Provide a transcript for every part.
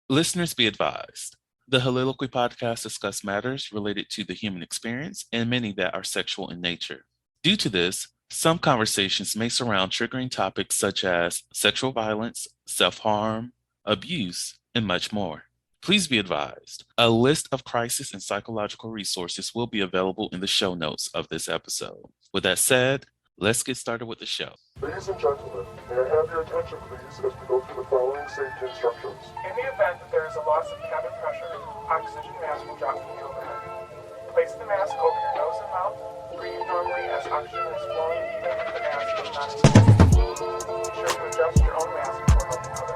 Listeners be advised. The Soliloquy podcast discuss matters related to the human experience and many that are sexual in nature. Due to this, some conversations may surround triggering topics such as sexual violence, self-harm, abuse, and much more. Please be advised, a list of crisis and psychological resources will be available in the show notes of this episode. With that said, let's get started with the show. Ladies and gentlemen, may I have your attention please as we go through the following safety instructions. In the event that there is a loss of cabin pressure, oxygen mask will drop from the overhead. Place the mask over your nose and mouth. Breathe normally as oxygen is flowing even if the mask is not inflated. Be sure to adjust your own mask before helping others.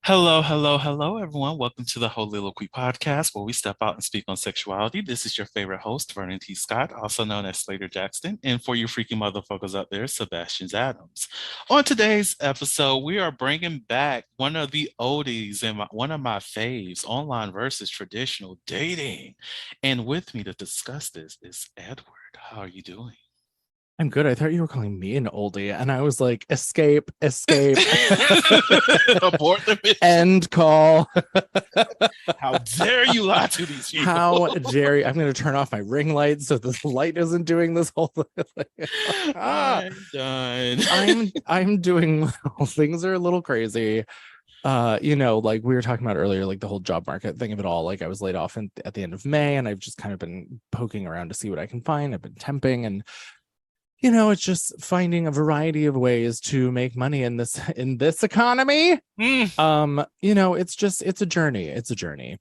Hello, everyone. Welcome to the Soliloquy podcast, where we step out and speak on sexuality. This is your favorite host, Vernon T. Scott, also known as Slaytor Jackson, and for you freaky motherfuckers out there, Sebastian Adams. On today's episode, we are bringing back one of the oldies and one of my faves, online versus traditional dating. And with me to discuss this is Edward. How are you doing? I'm good. I thought you were calling me an oldie, and I was like, escape. Abort the mission. End call. How dare you lie to these people? How dare you? I'm going to turn off my ring light so the light isn't doing this whole thing. I'm done. I'm doing well. Things are a little crazy. Like we were talking about earlier, like the whole job market thing of it all. Like I was laid off at the end of May, and I've just kind of been poking around to see what I can find. I've been temping, and it's just finding a variety of ways to make money in this economy. It's a journey. It's a journey.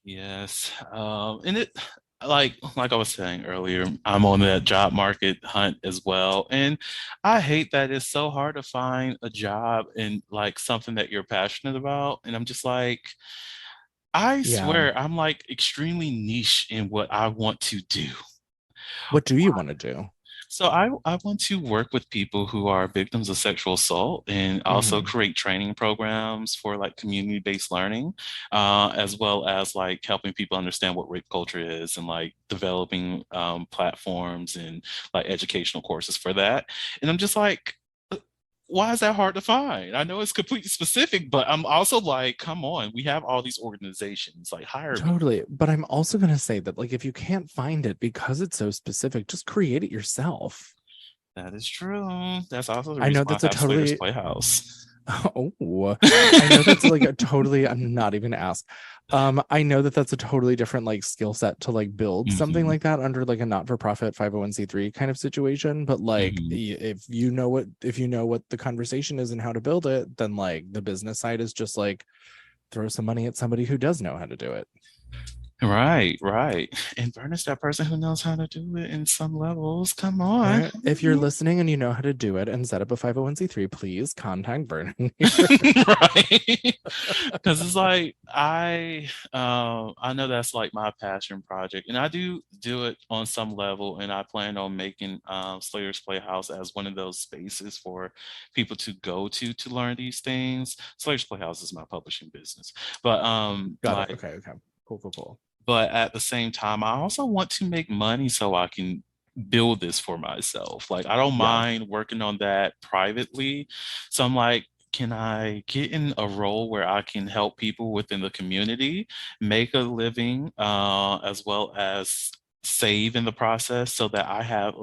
Yes. And it like I was saying earlier, I'm on that job market hunt as well. And I hate that it's so hard to find a job in like something that you're passionate about. And I'm just like, I swear I'm like extremely niche in what I want to do. What do you want to do? So I want to work with people who are victims of sexual assault and also create training programs for like community-based learning, as well as like helping people understand what rape culture is and like developing platforms and like educational courses for that. And I'm just like, why is that hard to find? I know it's completely specific, but I'm also like, come on, we have all these organizations, like hire me. Totally. But I'm also going to say that like, if you can't find it because it's so specific, just create it yourself. That is true. That's also the reason I know that's why a I have totally Slaytor's Playhouse. Oh, I know that's like a totally, I'm not even asked. I know that's a totally different like skill set to like build something like that under like a not-for-profit 501c3 kind of situation. But like if you know what the conversation is and how to build it, then like the business side is just like throw some money at somebody who does know how to do it. Right. And Vernon's that person who knows how to do it in some levels. Come on. Right? If you're listening and you know how to do it and set up a 501c3, please contact Vernon. Right. Because it's like I know that's like my passion project, and I do it on some level, and I plan on making Slaytor's Playhouse as one of those spaces for people to go to learn these things. Slaytor's Playhouse is my publishing business, but Got it. Okay. Cool. But at the same time, I also want to make money so I can build this for myself. Like, I don't mind working on that privately. So I'm like, can I get in a role where I can help people within the community make a living, as well as save in the process so that I have,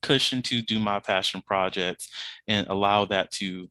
cushion to do my passion projects and allow that to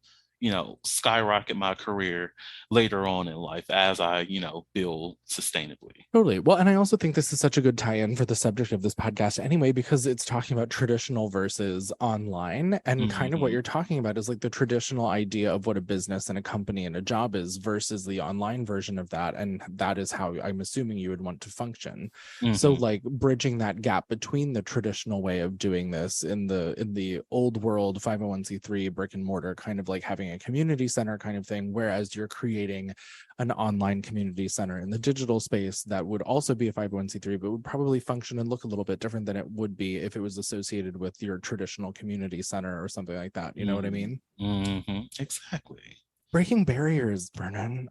skyrocket my career later on in life as I, build sustainably. Totally. Well, and I also think this is such a good tie-in for the subject of this podcast anyway, because it's talking about traditional versus online. And kind of what you're talking about is like the traditional idea of what a business and a company and a job is versus the online version of that. And that is how I'm assuming you would want to function. So like bridging that gap between the traditional way of doing this in the old world 501c3 brick and mortar, kind of like having a community center kind of thing, whereas you're creating an online community center in the digital space that would also be a 501c3, but would probably function and look a little bit different than it would be if it was associated with your traditional community center or something like that. You know what I mean? Exactly. Breaking barriers, Vernon.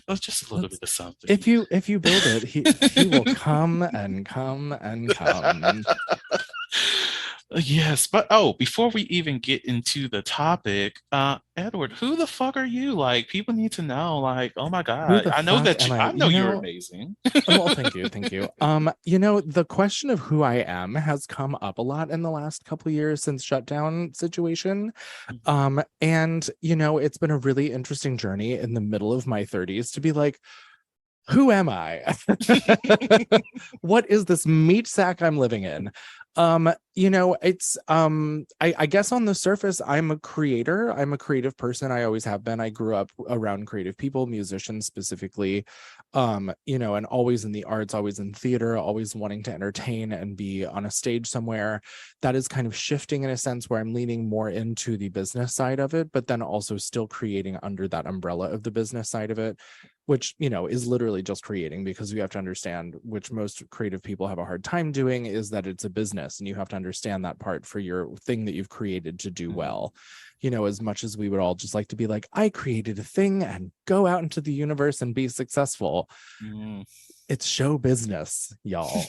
Oh, just a little bit of something. If you build it, he will come and come and come. Yes, but before we even get into the topic, Edward, who the fuck are you? Like, people need to know, like, oh my Who God, the I know fuck that am you, I? I know you're amazing. Well, thank you, thank you. The question of who I am has come up a lot in the last couple of years since shutdown situation. And it's been a really interesting journey in the middle of my 30s to be like, who am I? What is this meat sack I'm living in? It's I guess on the surface, I'm a creator. I'm a creative person. I always have been. I grew up around creative people, musicians specifically, and always in the arts, always in theater, always wanting to entertain and be on a stage somewhere. That is kind of shifting in a sense where I'm leaning more into the business side of it, but then also still creating under that umbrella of the business side of it, which is literally just creating, because you have to understand, which most creative people have a hard time doing, is that it's a business and you have to understand that part for your thing that you've created to do well. As much as we would all just like to be like, I created a thing and go out into the universe and be successful. It's show business, y'all.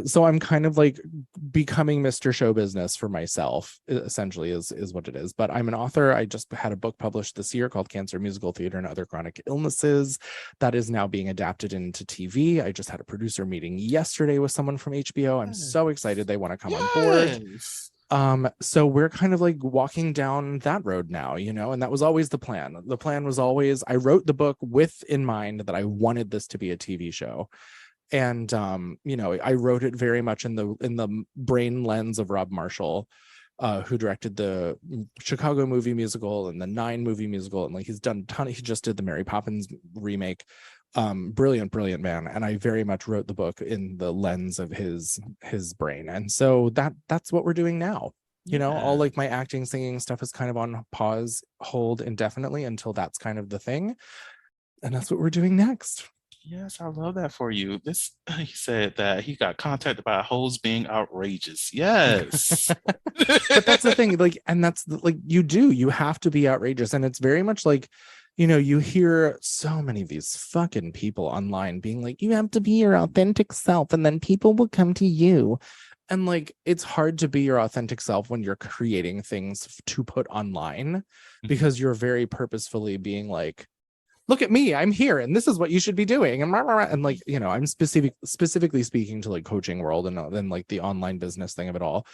So I'm kind of like becoming Mr. Show Business for myself, essentially is what it is. But I'm an author. I just had a book published this year called Cancer, Musical Theater, and Other Chronic Illnesses that is now being adapted into TV. I just had a producer meeting yesterday with someone from HBO. I'm so excited they want to come on board. So we're kind of like walking down that road now, and that was always the plan. The plan was always, I wrote the book with in mind that I wanted this to be a TV show. And I wrote it very much in the brain lens of Rob Marshall, who directed the Chicago movie musical and the 9 movie musical, and like he's done a ton. He just did the Mary Poppins remake. Brilliant man. And I very much wrote the book in the lens of his brain, and so that's what we're doing now. All like my acting, singing stuff is kind of on pause, hold indefinitely until that's kind of the thing, and that's what we're doing next. Yes, I love that for you. He said that he got contacted by hoes being outrageous. Yes. But that's the thing, like, and that's like, you have to be outrageous. And it's very much like, you hear so many of these fucking people online being like, you have to be your authentic self and then people will come to you. And like, it's hard to be your authentic self when you're creating things to put online, because you're very purposefully being like, look at me, I'm here, and this is what you should be doing. And like, I'm specifically speaking to like coaching world and then like the online business thing of it all.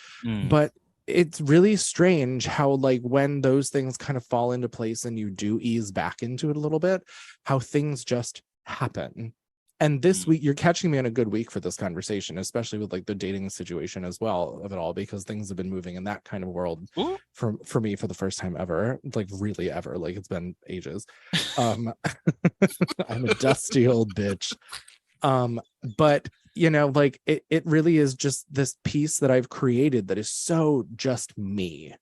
But it's really strange how like when those things kind of fall into place and you do ease back into it a little bit, how things just happen. And this week, you're catching me on a good week for this conversation, especially with like the dating situation as well of it all, because things have been moving in that kind of world for me for the first time ever, like really ever. Like it's been ages. I'm a dusty old bitch. But like it really is just this piece that I've created that is so just me.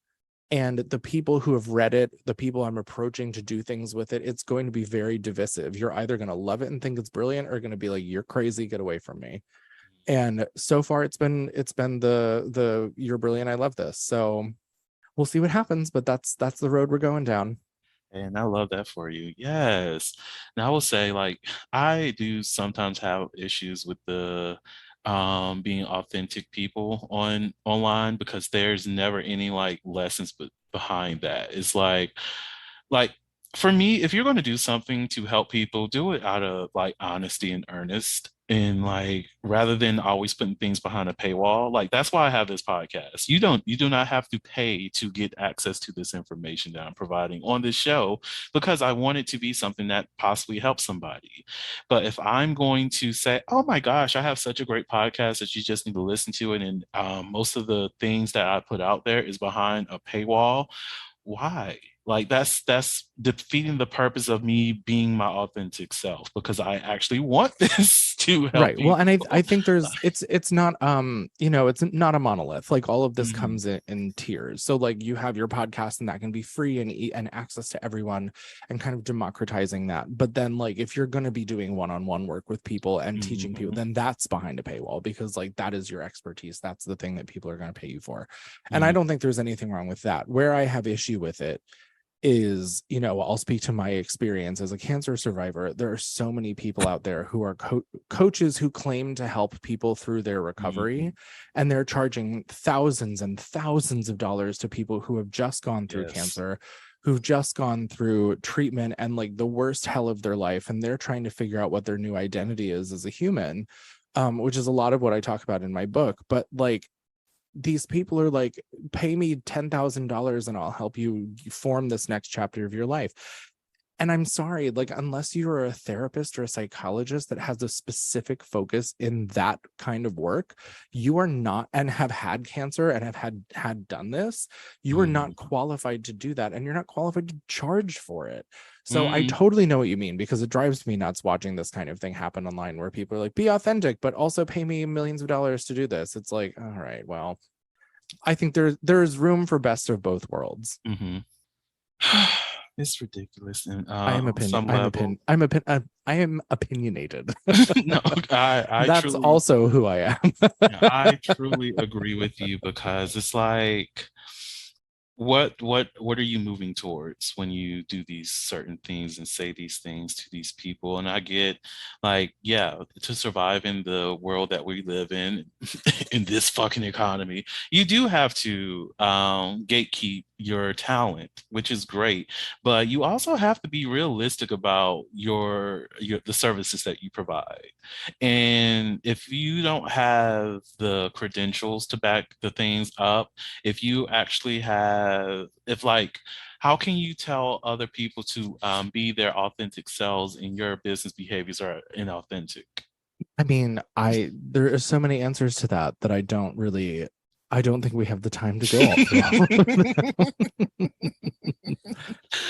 And the people who have read it, the people I'm approaching to do things with it, it's going to be very divisive. You're either going to love it and think it's brilliant, or going to be like, you're crazy, get away from me. And so far it's been the you're brilliant, I love this. So we'll see what happens, but that's the road we're going down. And I love that for you. Yes. Now I will say, like, I do sometimes have issues with the being authentic people online, because there's never any like lessons behind that. It's like for me, if you're going to do something to help people, do it out of like honesty and earnest, and like rather than always putting things behind a paywall. Like that's why I have this podcast. You do not have to pay to get access to this information that I'm providing on this show, because I want it to be something that possibly helps somebody. But if I'm going to say, oh my gosh, I have such a great podcast that you just need to listen to it, and most of the things that I put out there is behind a paywall, why? Like that's defeating the purpose of me being my authentic self, because I actually want this to help Right. Well, and I people. think it's not it's not a monolith. Like all of this Mhm. comes in tiers. So like you have your podcast and that can be free and access to everyone and kind of democratizing that. But then like if you're going to be doing one-on-one work with people and teaching people, Mhm. then that's behind a paywall because like that is your expertise. That's the thing that people are going to pay you for. And I Mhm. don't think there's anything wrong with that. Where I have issue with it is, I'll speak to my experience as a cancer survivor. There are so many people out there who are coaches who claim to help people through their recovery, Mhm. and they're charging thousands and thousands of dollars to people who have just gone through Yes. cancer, who've just gone through treatment and like the worst hell of their life, and they're trying to figure out what their new identity is as a human, which is a lot of what I talk about in my book. But like these people are like, pay me $10,000 and I'll help you form this next chapter of your life. And I'm sorry, like, unless you're a therapist or a psychologist that has a specific focus in that kind of work, you are not, and have had cancer and have had done this, you are not Mhm. qualified to do that. And you're not qualified to charge for it. So I Mhm. totally know what you mean, because it drives me nuts watching this kind of thing happen online where people are like, be authentic, but also pay me millions of dollars to do this. It's like, all right, well, I think there's room for best of both worlds. Mhm. It's ridiculous, and I am on some level, I am opinionated. no, I That's truly, also who I am. yeah, I truly agree with you because it's like, what are you moving towards when you do these certain things and say these things to these people? And I get, like, yeah, to survive in the world that we live in in this fucking economy, you do have to gatekeep your talent, which is great, but you also have to be realistic about your the services that you provide. And if you don't have the credentials to back the things up, if you actually have, if like, how can you tell other people to be their authentic selves and your business behaviors are inauthentic? I mean, there are so many answers to that that I don't think we have the time to go all through all of them.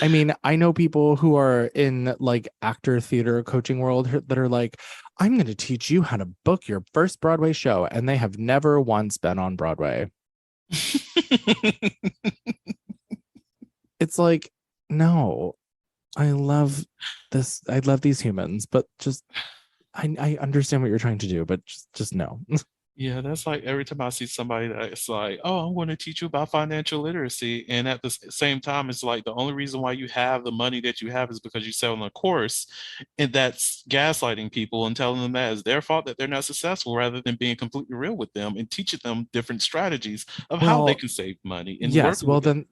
I mean, I know people who are in like actor theater coaching world that are like, I'm going to teach you how to book your first Broadway show, and they have never once been on Broadway. It's like, no, I love this. I love these humans, but just I understand what you're trying to do, but just no. Yeah, that's like every time I see somebody that's like, "Oh, I'm going to teach you about financial literacy," and at the same time, it's like the only reason why you have the money that you have is because you sell on a course, and that's gaslighting people and telling them that it's their fault that they're not successful, rather than being completely real with them and teaching them different strategies of how they Well, can save money and yes, working well with it. then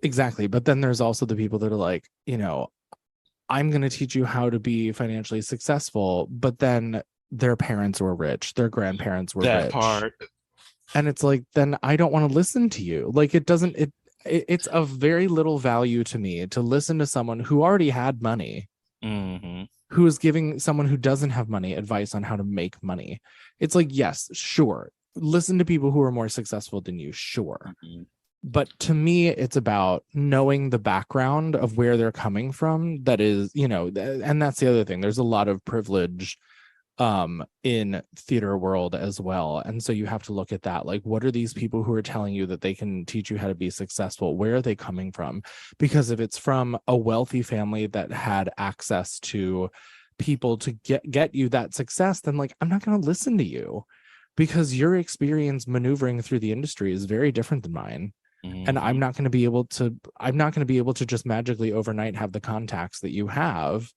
exactly, but then there's also the people that are like, I'm going to teach you how to be financially successful, but then their parents were rich, their grandparents were That rich. part. And it's like, then I don't want to listen to you. Like it's of very little value to me to listen to someone who already had money, Hmm. who is giving someone who doesn't have money advice on how to make money. It's like, yes, sure. Listen to people who are more successful than you, sure. Hmm. But to me, it's about knowing the background of where they're coming from. That is, and that's the other thing. There's a lot of privilege in theater world as well, and so you have to look at that. Like, what are these people who are telling you that they can teach you how to be successful? Where are they coming from? Because if it's from a wealthy family that had access to people to get you that success, then like, I'm not going to listen to you, because your experience maneuvering through the industry is very different than mine. And Hmm. I'm not going to be able to just magically overnight have the contacts that you have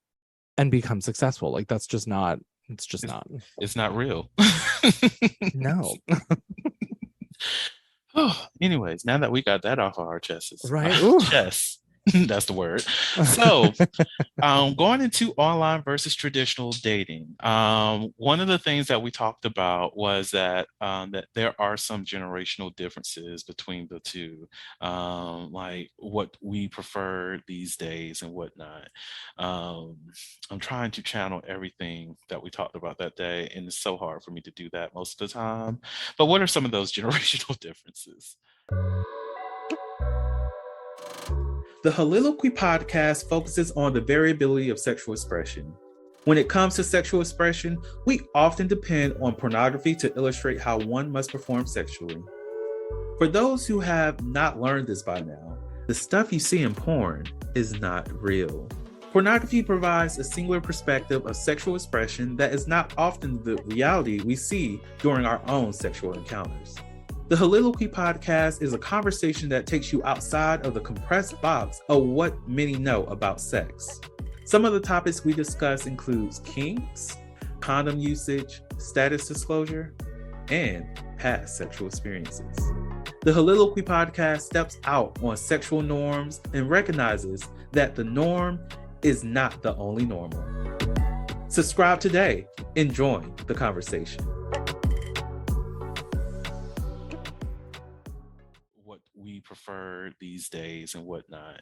and become successful. Like, that's just not, it's just It's, not. it's not real. No. Oh, anyways, now that we got that off of our chests, Right. Ooh. chest, that's the word. So, going into online versus traditional dating, one of the things that we talked about was that there are some generational differences between the two, like what we prefer these days and whatnot. Um, I'm trying to channel everything that we talked about that day, and it's so hard for me to do that most of the time. But what are some of those generational differences? The Holiloquy podcast focuses on the variability of sexual expression. When it comes to sexual expression, we often depend on pornography to illustrate how one must perform sexually. For those who have not learned this by now, the stuff you see in porn is not real. Pornography provides a singular perspective of sexual expression that is not often the reality we see during our own sexual encounters. The Soliloquy podcast is a conversation that takes you outside of the compressed box of what many know about sex. Some of the topics we discuss includes kinks, condom usage, status disclosure, and past sexual experiences. The Soliloquy podcast steps out on sexual norms and recognizes that the norm is not the only normal. Subscribe today and join the conversation. What we prefer these days and whatnot.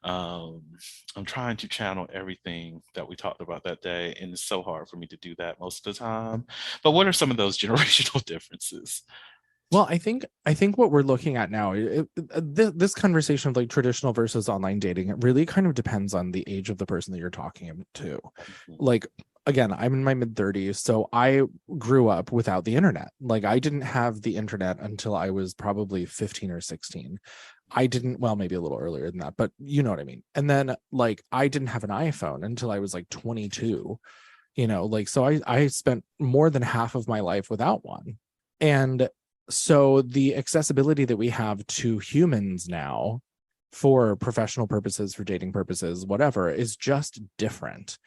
I'm trying to channel everything that we talked about that day, and it's so hard for me to do that most of the time. But what are some of those generational differences? Well, I think what we're looking at now, this conversation of like traditional versus online dating, it really kind of depends on the age of the person that you're talking to. Like, again, I'm in my mid-30s, so I grew up without the internet. Like, I didn't have the internet until I was probably 15 or 16. I didn't, well, maybe a little earlier than that, but you know what I mean. And then, like, I didn't have an iPhone until I was like 22, like, so I spent more than half of my life without one. And so the accessibility that we have to humans now for professional purposes, for dating purposes, whatever, is just different.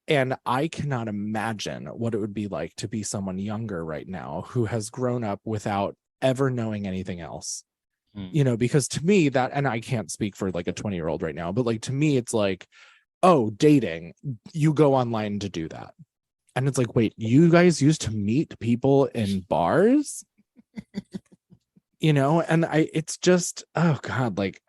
And I cannot imagine what it would be like to be someone younger right now who has grown up without ever knowing anything else. Because to me that, and I can't speak for like a 20-year-old right now, but like to me, it's like, oh, dating, you go online to do that. And it's like, wait, you guys used to meet people in bars? And it's just, oh God, like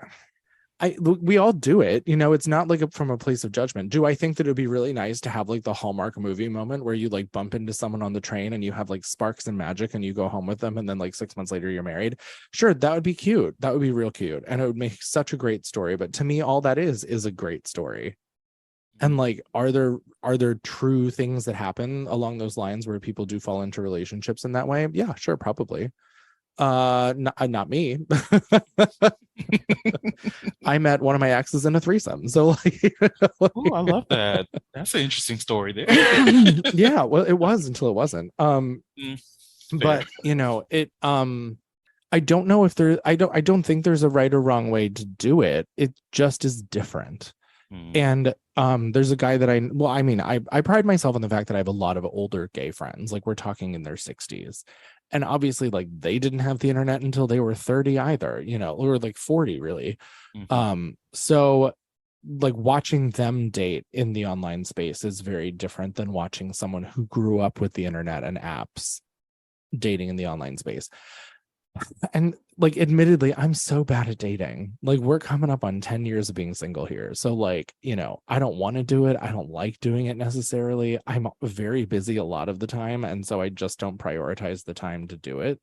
we all do it, it's not like from a place of judgment. Do I think that it would be really nice to have like the Hallmark movie moment where you like bump into someone on the train and you have like sparks and magic and you go home with them and then like 6 months later you're married? Sure, that would be cute. That would be real cute. And it would make such a great story. But to me, all that is a great story. And like, are there true things that happen along those lines where people do fall into relationships in that way? Yeah, sure, probably. Not me. I met one of my exes in a threesome, so like Oh, I love that. That's an interesting story there. Yeah, well, it was until it wasn't. But it I don't know if there I don't think there's a right or wrong way to do it. It just is different. And there's a guy that I pride myself on the fact that I have a lot of older gay friends. Like, we're talking in their 60s. And obviously, like, they didn't have the internet until they were 30 either, or like 40 really. So like watching them date in the online space is very different than watching someone who grew up with the internet and apps dating in the online space. And like, admittedly, I'm so bad at dating. Like, we're coming up on 10 years of being single here. So like, I don't want to do it. I don't like doing it necessarily. I'm very busy a lot of the time. And so I just don't prioritize the time to do it.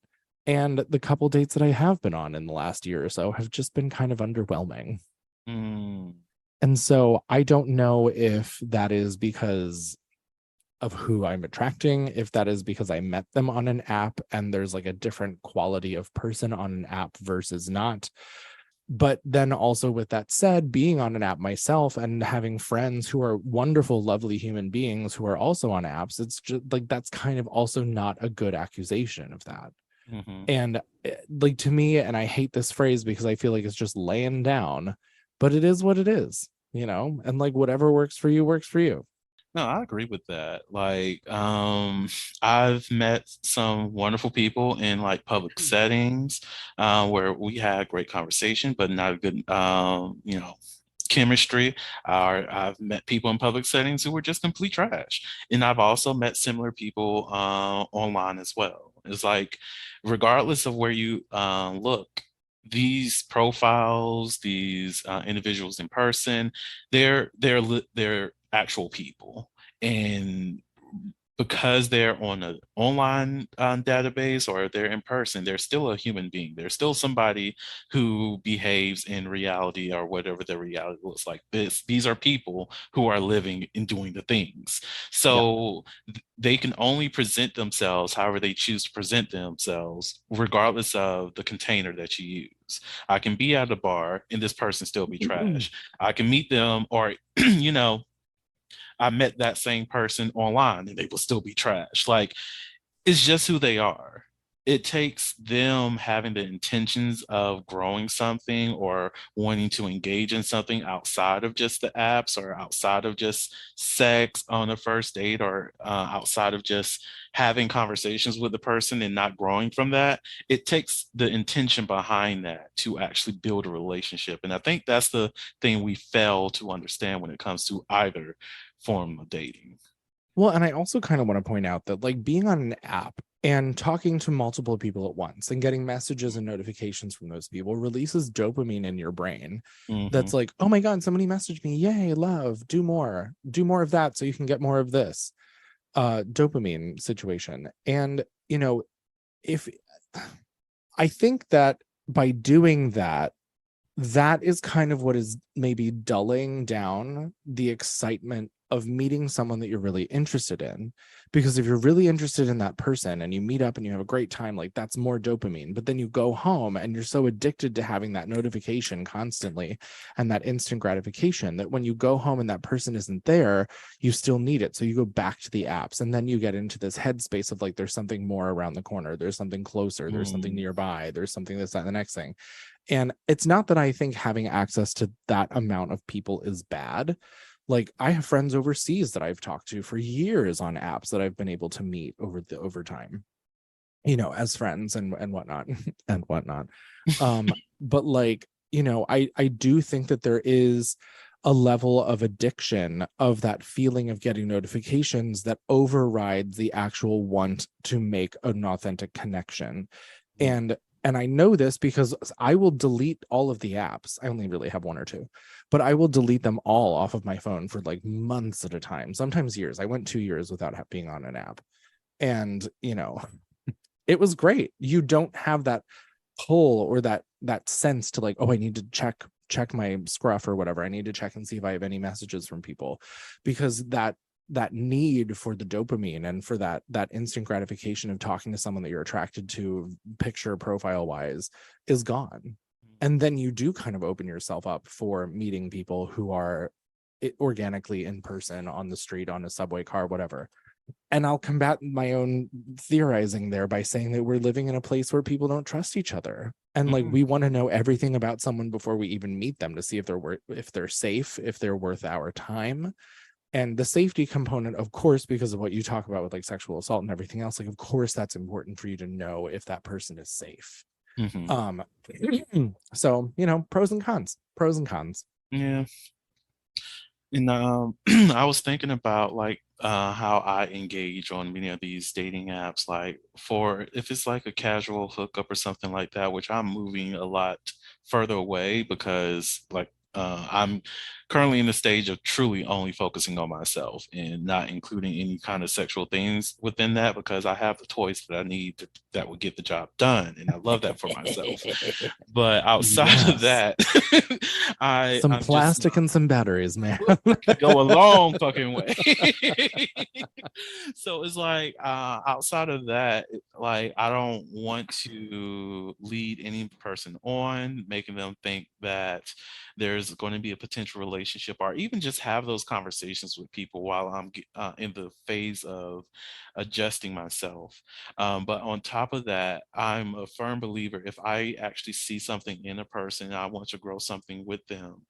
And the couple dates that I have been on in the last year or so have just been kind of underwhelming. And so I don't know if that is because of who I'm attracting, if that is because I met them on an app and there's like a different quality of person on an app versus not. But then also, with that said, being on an app myself and having friends who are wonderful, lovely human beings who are also on apps, it's just like, that's kind of also not a good accusation of that. And like, to me, and I hate this phrase because I feel like it's just laying down, but it is what it is, and like, whatever works for you works for you. No, I agree with that. Like, I've met some wonderful people in like public settings, where we had great conversation, but not a good, chemistry. I've met people in public settings who were just complete trash. And I've also met similar people online as well. It's like, regardless of where you look, these profiles, these individuals in person, they're actual people. And because they're on an online database or they're in person, they're still a human being. They're still somebody who behaves in reality or whatever their reality looks like. These are people who are living and doing the things. Yeah. So they can only present themselves however they choose to present themselves, regardless of the container that you use. I can be at a bar and this person still be trash. I can meet them or, I met that same person online and they will still be trash. Like it's just who they are. It takes them having the intentions of growing something or wanting to engage in something outside of just the apps or outside of just sex on a first date or outside of just having conversations with the person and not growing from that. It takes the intention behind that to actually build a relationship. And I think that's the thing we fail to understand when it comes to either form of dating. Well, and I also kind of want to point out that like being on an app and talking to multiple people at once and getting messages and notifications from those people releases dopamine in your brain. Mm-hmm. That's like, oh my God, somebody messaged me. Yay, love, do more of that so you can get more of this dopamine situation. And, if I think that by doing that, that is kind of what is maybe dulling down the excitement of meeting someone that you're really interested in. Because if you're really interested in that person and you meet up and you have a great time, like that's more dopamine. But then you go home and you're so addicted to having that notification constantly and that instant gratification that when you go home and that person isn't there, you still need it. So you go back to the apps and then you get into this headspace of like, there's something more around the corner. There's something closer. There's something nearby. There's something that's not the next thing. And it's not that I think having access to that amount of people is bad. Like I have friends overseas that I've talked to for years on apps that I've been able to meet over time, as friends and whatnot and whatnot. But like, I do think that there is a level of addiction of that feeling of getting notifications that overrides the actual want to make an authentic connection. And I know this because I will delete all of the apps. I only really have one or two, but I will delete them all off of my phone for like months at a time, sometimes years. I went 2 years without being on an app. And, it was great. You don't have that pull or that sense to like, oh, I need to check my scruff or whatever. I need to check and see if I have any messages from people, because that need for the dopamine and for that instant gratification of talking to someone that you're attracted to picture profile wise is gone. And then you do kind of open yourself up for meeting people who are organically in person on the street, on a subway car, whatever. And I'll combat my own theorizing there by saying that we're living in a place where people don't trust each other. And like, we want to know everything about someone before we even meet them to see if they're safe, if they're worth our time. And the safety component, of course, because of what you talk about with like sexual assault and everything else, like, of course, that's important for you to know if that person is safe. Mm-hmm. So, pros and cons. Yeah. And I was thinking about like how I engage on many of these dating apps, like for if it's like a casual hookup or something like that, which I'm moving a lot further away because like I'm currently in the stage of truly only focusing on myself and not including any kind of sexual things within that because I have the toys that I need that will get the job done, and I love that for myself. But outside of Yes. that, Some I'm just plastic and some batteries, man. go a long fucking way. So it's like outside of that, like I don't want to lead any person on, making them think that there's going to be a potential relationship, or even just have those conversations with people while I'm in the phase of adjusting myself. But on top of that, I'm a firm believer if I actually see something in a person and I want to grow something with them,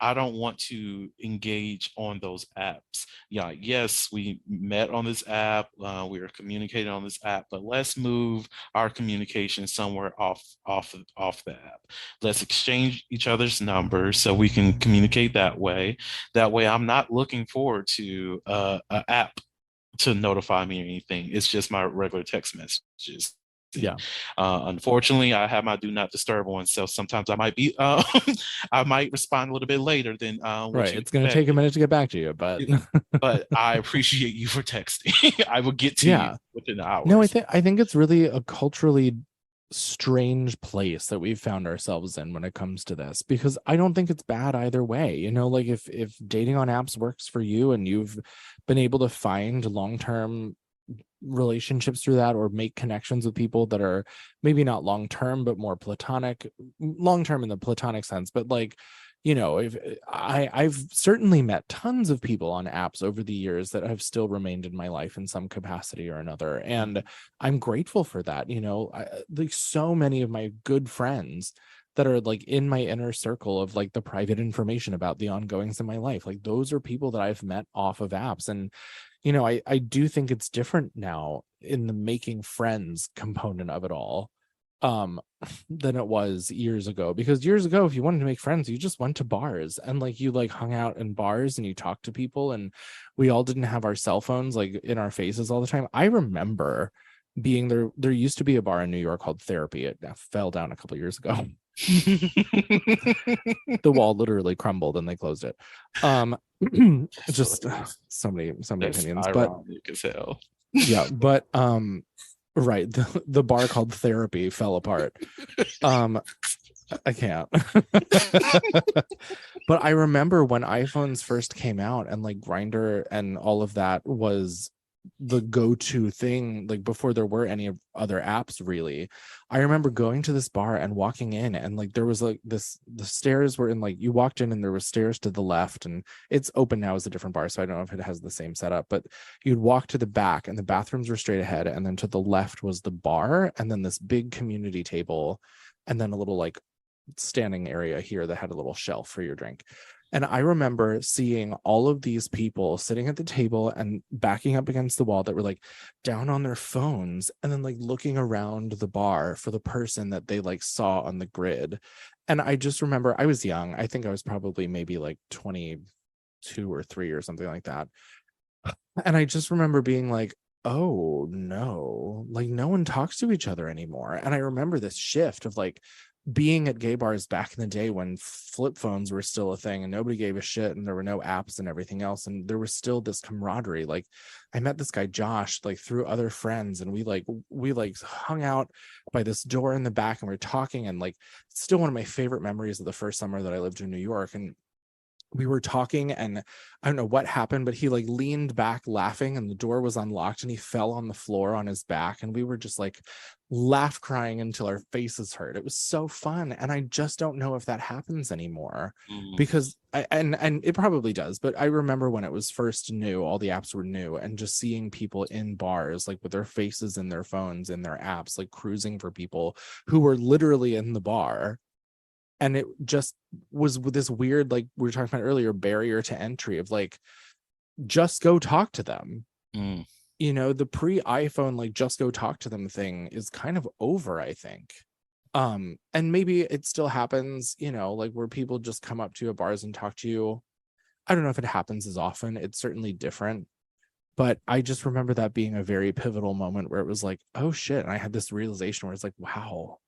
I don't want to engage on those apps. Yeah, yes, we met on this app, we are communicating on this app, but let's move our communication somewhere off the app. Let's exchange each other's numbers so we can communicate that way. That way, I'm not looking forward to an app to notify me or anything. It's just my regular text messages. Yeah. Unfortunately, I have my do not disturb on, so sometimes I might be I might respond a little bit later than what Right. you It's going to take a expected. minute to get back to you, but But I appreciate you for texting. I will get to you yeah. within No, hours. I think it's really a culturally strange place that we've found ourselves in when it comes to this, because I don't think it's bad either way. You know, like if dating on apps works for you and you've been able to find long-term relationships through that, or make connections with people that are maybe not long term but more platonic, long term in the platonic sense, but like, you know, if I've certainly met tons of people on apps over the years that have still remained in my life in some capacity or another, and I'm grateful for that. You know, like so many of my good friends that are like in my inner circle of like the private information about the ongoings in my life, like those are people that I've met off of apps. And you know, I do think it's different now in the making friends component of it all, um than it was years ago. Because years ago, if you wanted to make friends, you just went to bars and like you like hung out in bars and you talked to people, and we all didn't have our cell phones like in our faces all the time. I remember being there used to be a bar in New York called Therapy. It fell down a couple years ago. The wall literally crumbled and they closed it. Just so many That's opinions, but ironic as hell. yeah, but right, the bar called Therapy fell apart. um I can't. But I remember when iPhones first came out and like Grinder and all of that was the go-to thing, like before there were any other apps really. I remember going to this bar and walking in, and like there was like the stairs were in, like you walked in and there was stairs to the left, and it's open now as a different bar, so I don't know if it has the same setup, but you'd walk to the back and the bathrooms were straight ahead, and then to the left was the bar, and then this big community table, and then a little like standing area here that had a little shelf for your drink. And I remember seeing all of these people sitting at the table and backing up against the wall that were like down on their phones, and then like looking around the bar for the person that they like saw on the grid. And I just remember, I was young. I think I was probably maybe like 22 or 3 or something like that. And I just remember being like, oh no, like no one talks to each other anymore. And I remember this shift of like being at gay bars back in the day when flip phones were still a thing and nobody gave a shit and there were no apps and everything else, and there was still this camaraderie. Like I met this guy Josh like through other friends, and we hung out by this door in the back and we are talking, and like still one of my favorite memories of the first summer that I lived in New York. And we were talking and I don't know what happened, but he like leaned back laughing and the door was unlocked and he fell on the floor on his back, and we were just like laugh crying until our faces hurt. It was so fun. And I just don't know if that happens anymore, because and it probably does, but I remember when it was first new, all the apps were new, and just seeing people in bars like with their faces in their phones in their apps, like cruising for people who were literally in the bar. And it just was with this weird, like we were talking about earlier, barrier to entry of like, just go talk to them. You know, the pre-iPhone, like just go talk to them thing is kind of over, I think. And maybe it still happens, you know, like where people just come up to you at bars and talk to you. I don't know if it happens as often. It's certainly different. But I just remember that being a very pivotal moment where it was like, oh shit. And I had this realization where it's like, wow,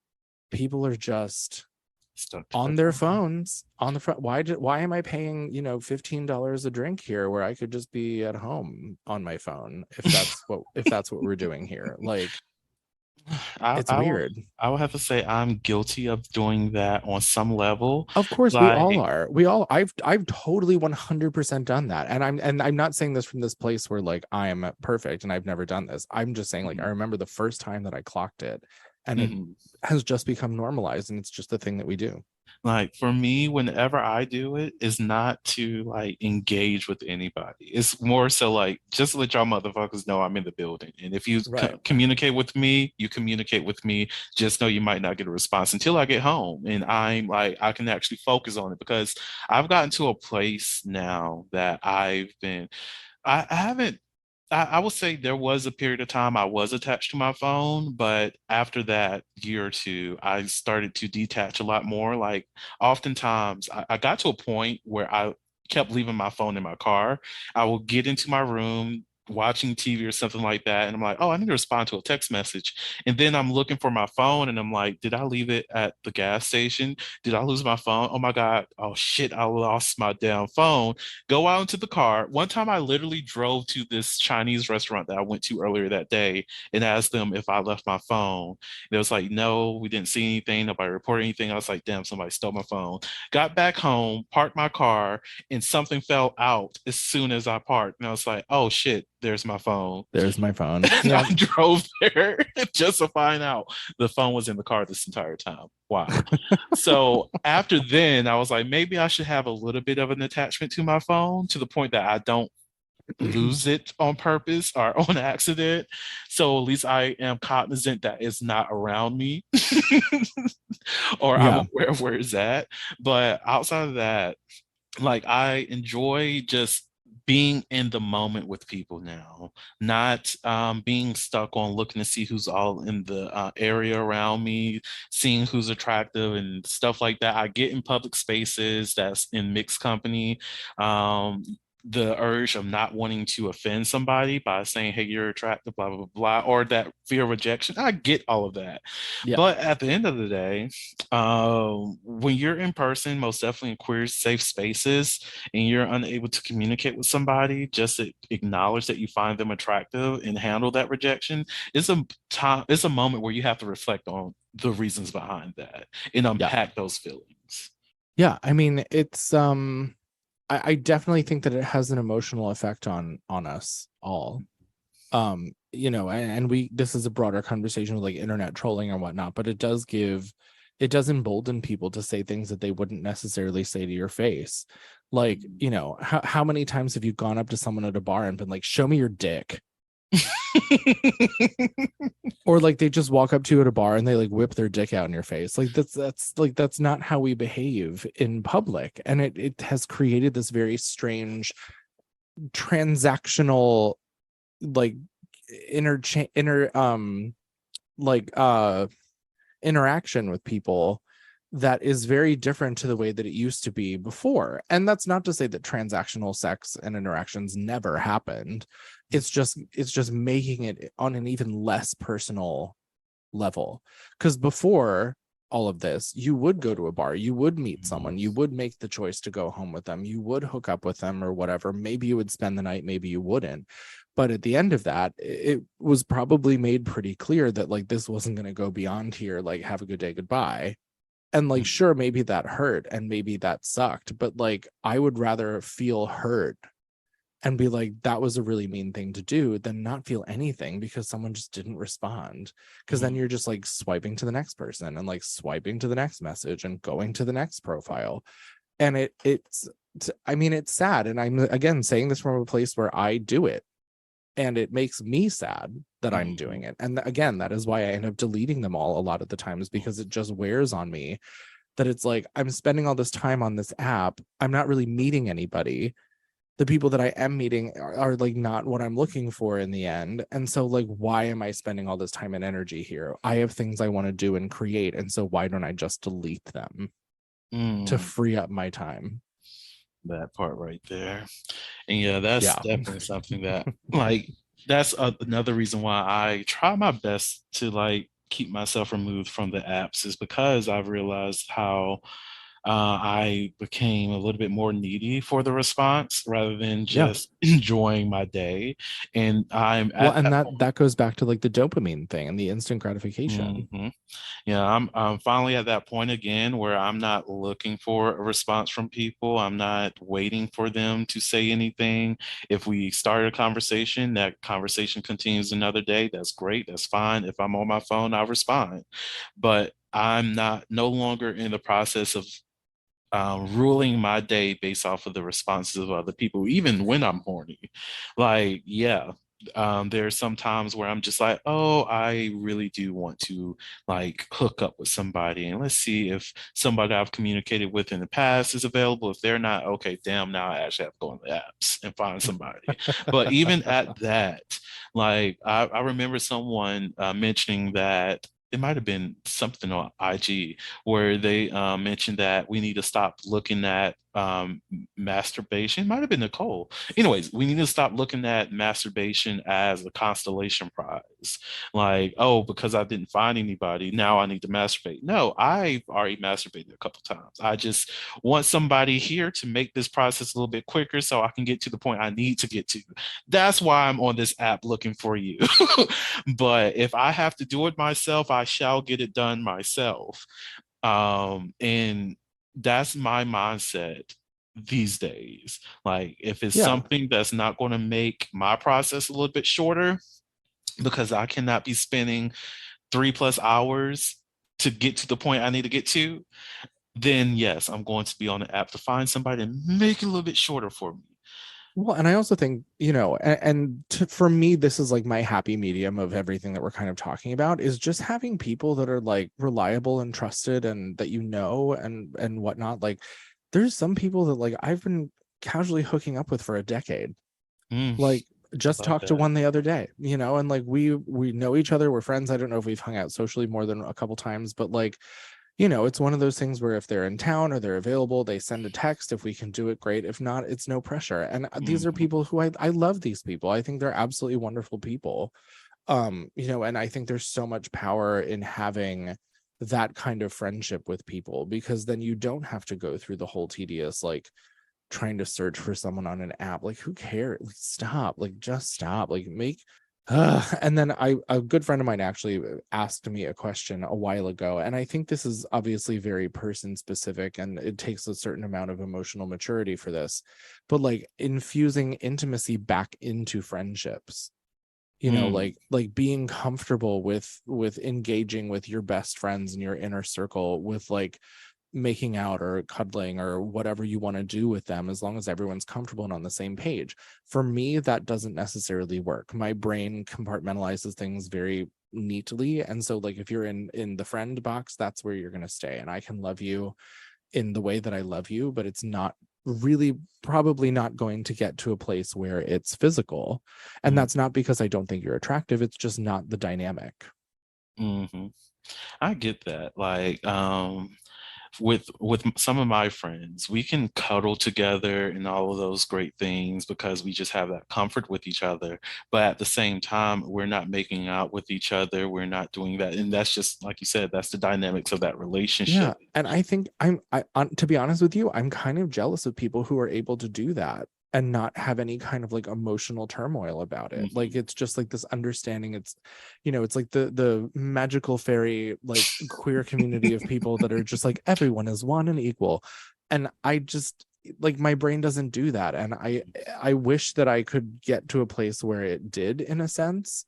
people are just Stuck to on the their phone. phones on the front. Why am I paying, you know, $15 a drink here where I could just be at home on my phone if that's what we're doing here? Like I, it's I will weird. I will have to say I'm guilty of doing that on some level. Of course we all Like, are. I've totally 100% done that. And I'm not saying this from this place where like I am perfect and I've never done this. I'm just saying like I remember the first time that I clocked it, and it has just become normalized, and it's just a thing that we do. like for me, whenever I do it, is not to like engage with anybody. It's more so like just let y'all motherfuckers know I'm in the building. And if you Right. communicate with me, you communicate with me. Just know you might not get a response until I get home, and I'm like I can actually focus on it, because I've gotten to a place now that I haven't. I will say there was a period of time I was attached to my phone, but after that year or two, I started to detach a lot more. Like, oftentimes, I got to a point where I kept leaving my phone in my car. I will get into my room, watching TV or something like that, and I'm like, oh, I need to respond to a text message. And then I'm looking for my phone and I'm like, did I leave it at the gas station? Did I lose my phone? Oh my God. Oh shit, I lost my damn phone. Go out into the car. One time I literally drove to this Chinese restaurant that I went to earlier that day and asked them if I left my phone. They was like, no, we didn't see anything. Nobody reported anything. I was like, damn, somebody stole my phone. Got back home, parked my car, and something fell out as soon as I parked. And I was like, oh shit, there's my phone. There's my phone. And Yeah. I drove there just to find out the phone was in the car this entire time. Wow. So after then, I was like, maybe I should have a little bit of an attachment to my phone to the point that I don't lose it on purpose or on accident. So at least I am cognizant that it's not around me or I'm Yeah. aware of where it's at. But outside of that, like I enjoy just being in the moment with people now, not being stuck on looking to see who's all in the area around me, seeing who's attractive and stuff like that. I get in public spaces that's in mixed company. The urge of not wanting to offend somebody by saying, hey, you're attractive, blah, blah, blah, or that fear of rejection. I get all of that. Yeah. But at the end of the day, when you're in person, most definitely in queer safe spaces, and you're unable to communicate with somebody, just to acknowledge that you find them attractive and handle that rejection, it's a moment where you have to reflect on the reasons behind that and Yeah. unpack those feelings. Yeah. I mean, it's I definitely think that it has an emotional effect on us all. You know, and we this is a broader conversation with like internet trolling or whatnot, but it does embolden people to say things that they wouldn't necessarily say to your face. Like, you know, how many times have you gone up to someone at a bar and been like, show me your dick? Or like they just walk up to you at a bar and they like whip their dick out in your face. Like that's not how we behave in public. And it has created this very strange transactional like interaction with people that is very different to the way that it used to be before. And that's not to say that transactional sex and interactions never happened. It's just making it on an even less personal level. Because before all of this, you would go to a bar, you would meet someone, you would make the choice to go home with them, you would hook up with them or whatever. Maybe you would spend the night, maybe you wouldn't. But at the end of that, it was probably made pretty clear that like this wasn't going to go beyond here, like have a good day, goodbye. And like, sure, maybe that hurt and maybe that sucked, but like I would rather feel hurt and be like, that was a really mean thing to do than not feel anything because someone just didn't respond. Because then you're just like swiping to the next person and like swiping to the next message and going to the next profile. And it's sad. And I'm again saying this from a place where I do it. And it makes me sad that I'm doing it. And again, that is why I end up deleting them all a lot of the times, because it just wears on me that it's like, I'm spending all this time on this app. I'm not really meeting anybody. The people that I am meeting are like not what I'm looking for in the end. And so like, why am I spending all this time and energy here? I have things I want to do and create. And so why don't I just delete them to free up my time? That part right there. And yeah, that's definitely something that like that's another reason why I try my best to like keep myself removed from the apps, is because I've realized how I became a little bit more needy for the response rather than just enjoying my day. And I'm well, and that goes back to like the dopamine thing and the instant gratification. Yeah, I'm finally at that point again where I'm not looking for a response from people. I'm not waiting for them to say anything. If we start a conversation, that conversation continues another day. That's great. That's fine. If I'm on my phone, I'll respond. But I'm no longer in the process of ruling my day based off of the responses of other people, even when I'm horny. Like, yeah, there's some times where I'm just like, oh, I really do want to like hook up with somebody, and let's see if somebody I've communicated with in the past is available. If they're not, okay, damn, now I actually have to go on the apps and find somebody. But even at that, like I remember someone mentioning that it might have been something on IG where they mentioned that we need to stop looking at masturbation. It might have been Nicole. Anyways, we need to stop looking at masturbation as a constellation prize. Like, oh, because I didn't find anybody, now I need to masturbate. No, I've already masturbated a couple times. I just want somebody here to make this process a little bit quicker so I can get to the point I need to get to. That's why I'm on this app looking for you. But if I have to do it myself, I shall get it done myself. And that's my mindset these days. Like, if it's Yeah. something that's not going to make my process a little bit shorter, because I cannot be spending 3+ hours to get to the point I need to get to, then yes, I'm going to be on the app to find somebody and make it a little bit shorter for me. Well, and I also think, for me, this is like my happy medium of everything that we're kind of talking about is just having people that are like reliable and trusted and that and whatnot. Like, there's some people that like I've been casually hooking up with for a decade. Mm, Like, just I love talked to that. one the other day, and like we know each other, we're friends. I don't know if we've hung out socially more than a couple times, but like, it's one of those things where if they're in town or they're available, they send a text. If we can do it, great. If not, it's no pressure. And these are Mhm. people who I love these people. I think they're absolutely wonderful people. And I think there's so much power in having that kind of friendship with people, because then you don't have to go through the whole tedious, like trying to search for someone on an app. Like, who cares? Like, stop. Like, just stop. Like, make and then a good friend of mine actually asked me a question a while ago, and I think this is obviously very person specific and it takes a certain amount of emotional maturity for this, but like infusing intimacy back into friendships, Mm, like being comfortable with engaging with your best friends in your inner circle, with like making out or cuddling or whatever you want to do with them, as long as everyone's comfortable and on the same page. For me, that doesn't necessarily work. My brain compartmentalizes things very neatly, and so like if you're in the friend box, that's where you're going to stay, and I can love you in the way that I love you, but it's not really probably not going to get to a place where it's physical. And mm, that's not because I don't think you're attractive, it's just not the dynamic. mhm. I get that. Like, with some of my friends, we can cuddle together and all of those great things because we just have that comfort with each other. But at the same time, we're not making out with each other. We're not doing that, and that's just like you said. That's the dynamics of that Yeah, relationship. and I think to be honest with you, I'm kind of jealous of people who are able to do that and not have any kind of like emotional turmoil about it. Like, Mhm. it's just like this understanding. It's like the magical fairy like queer community of people that are just like everyone is one and equal. And I just like my brain doesn't do that, and I wish that I could get to a place where it did, in a sense,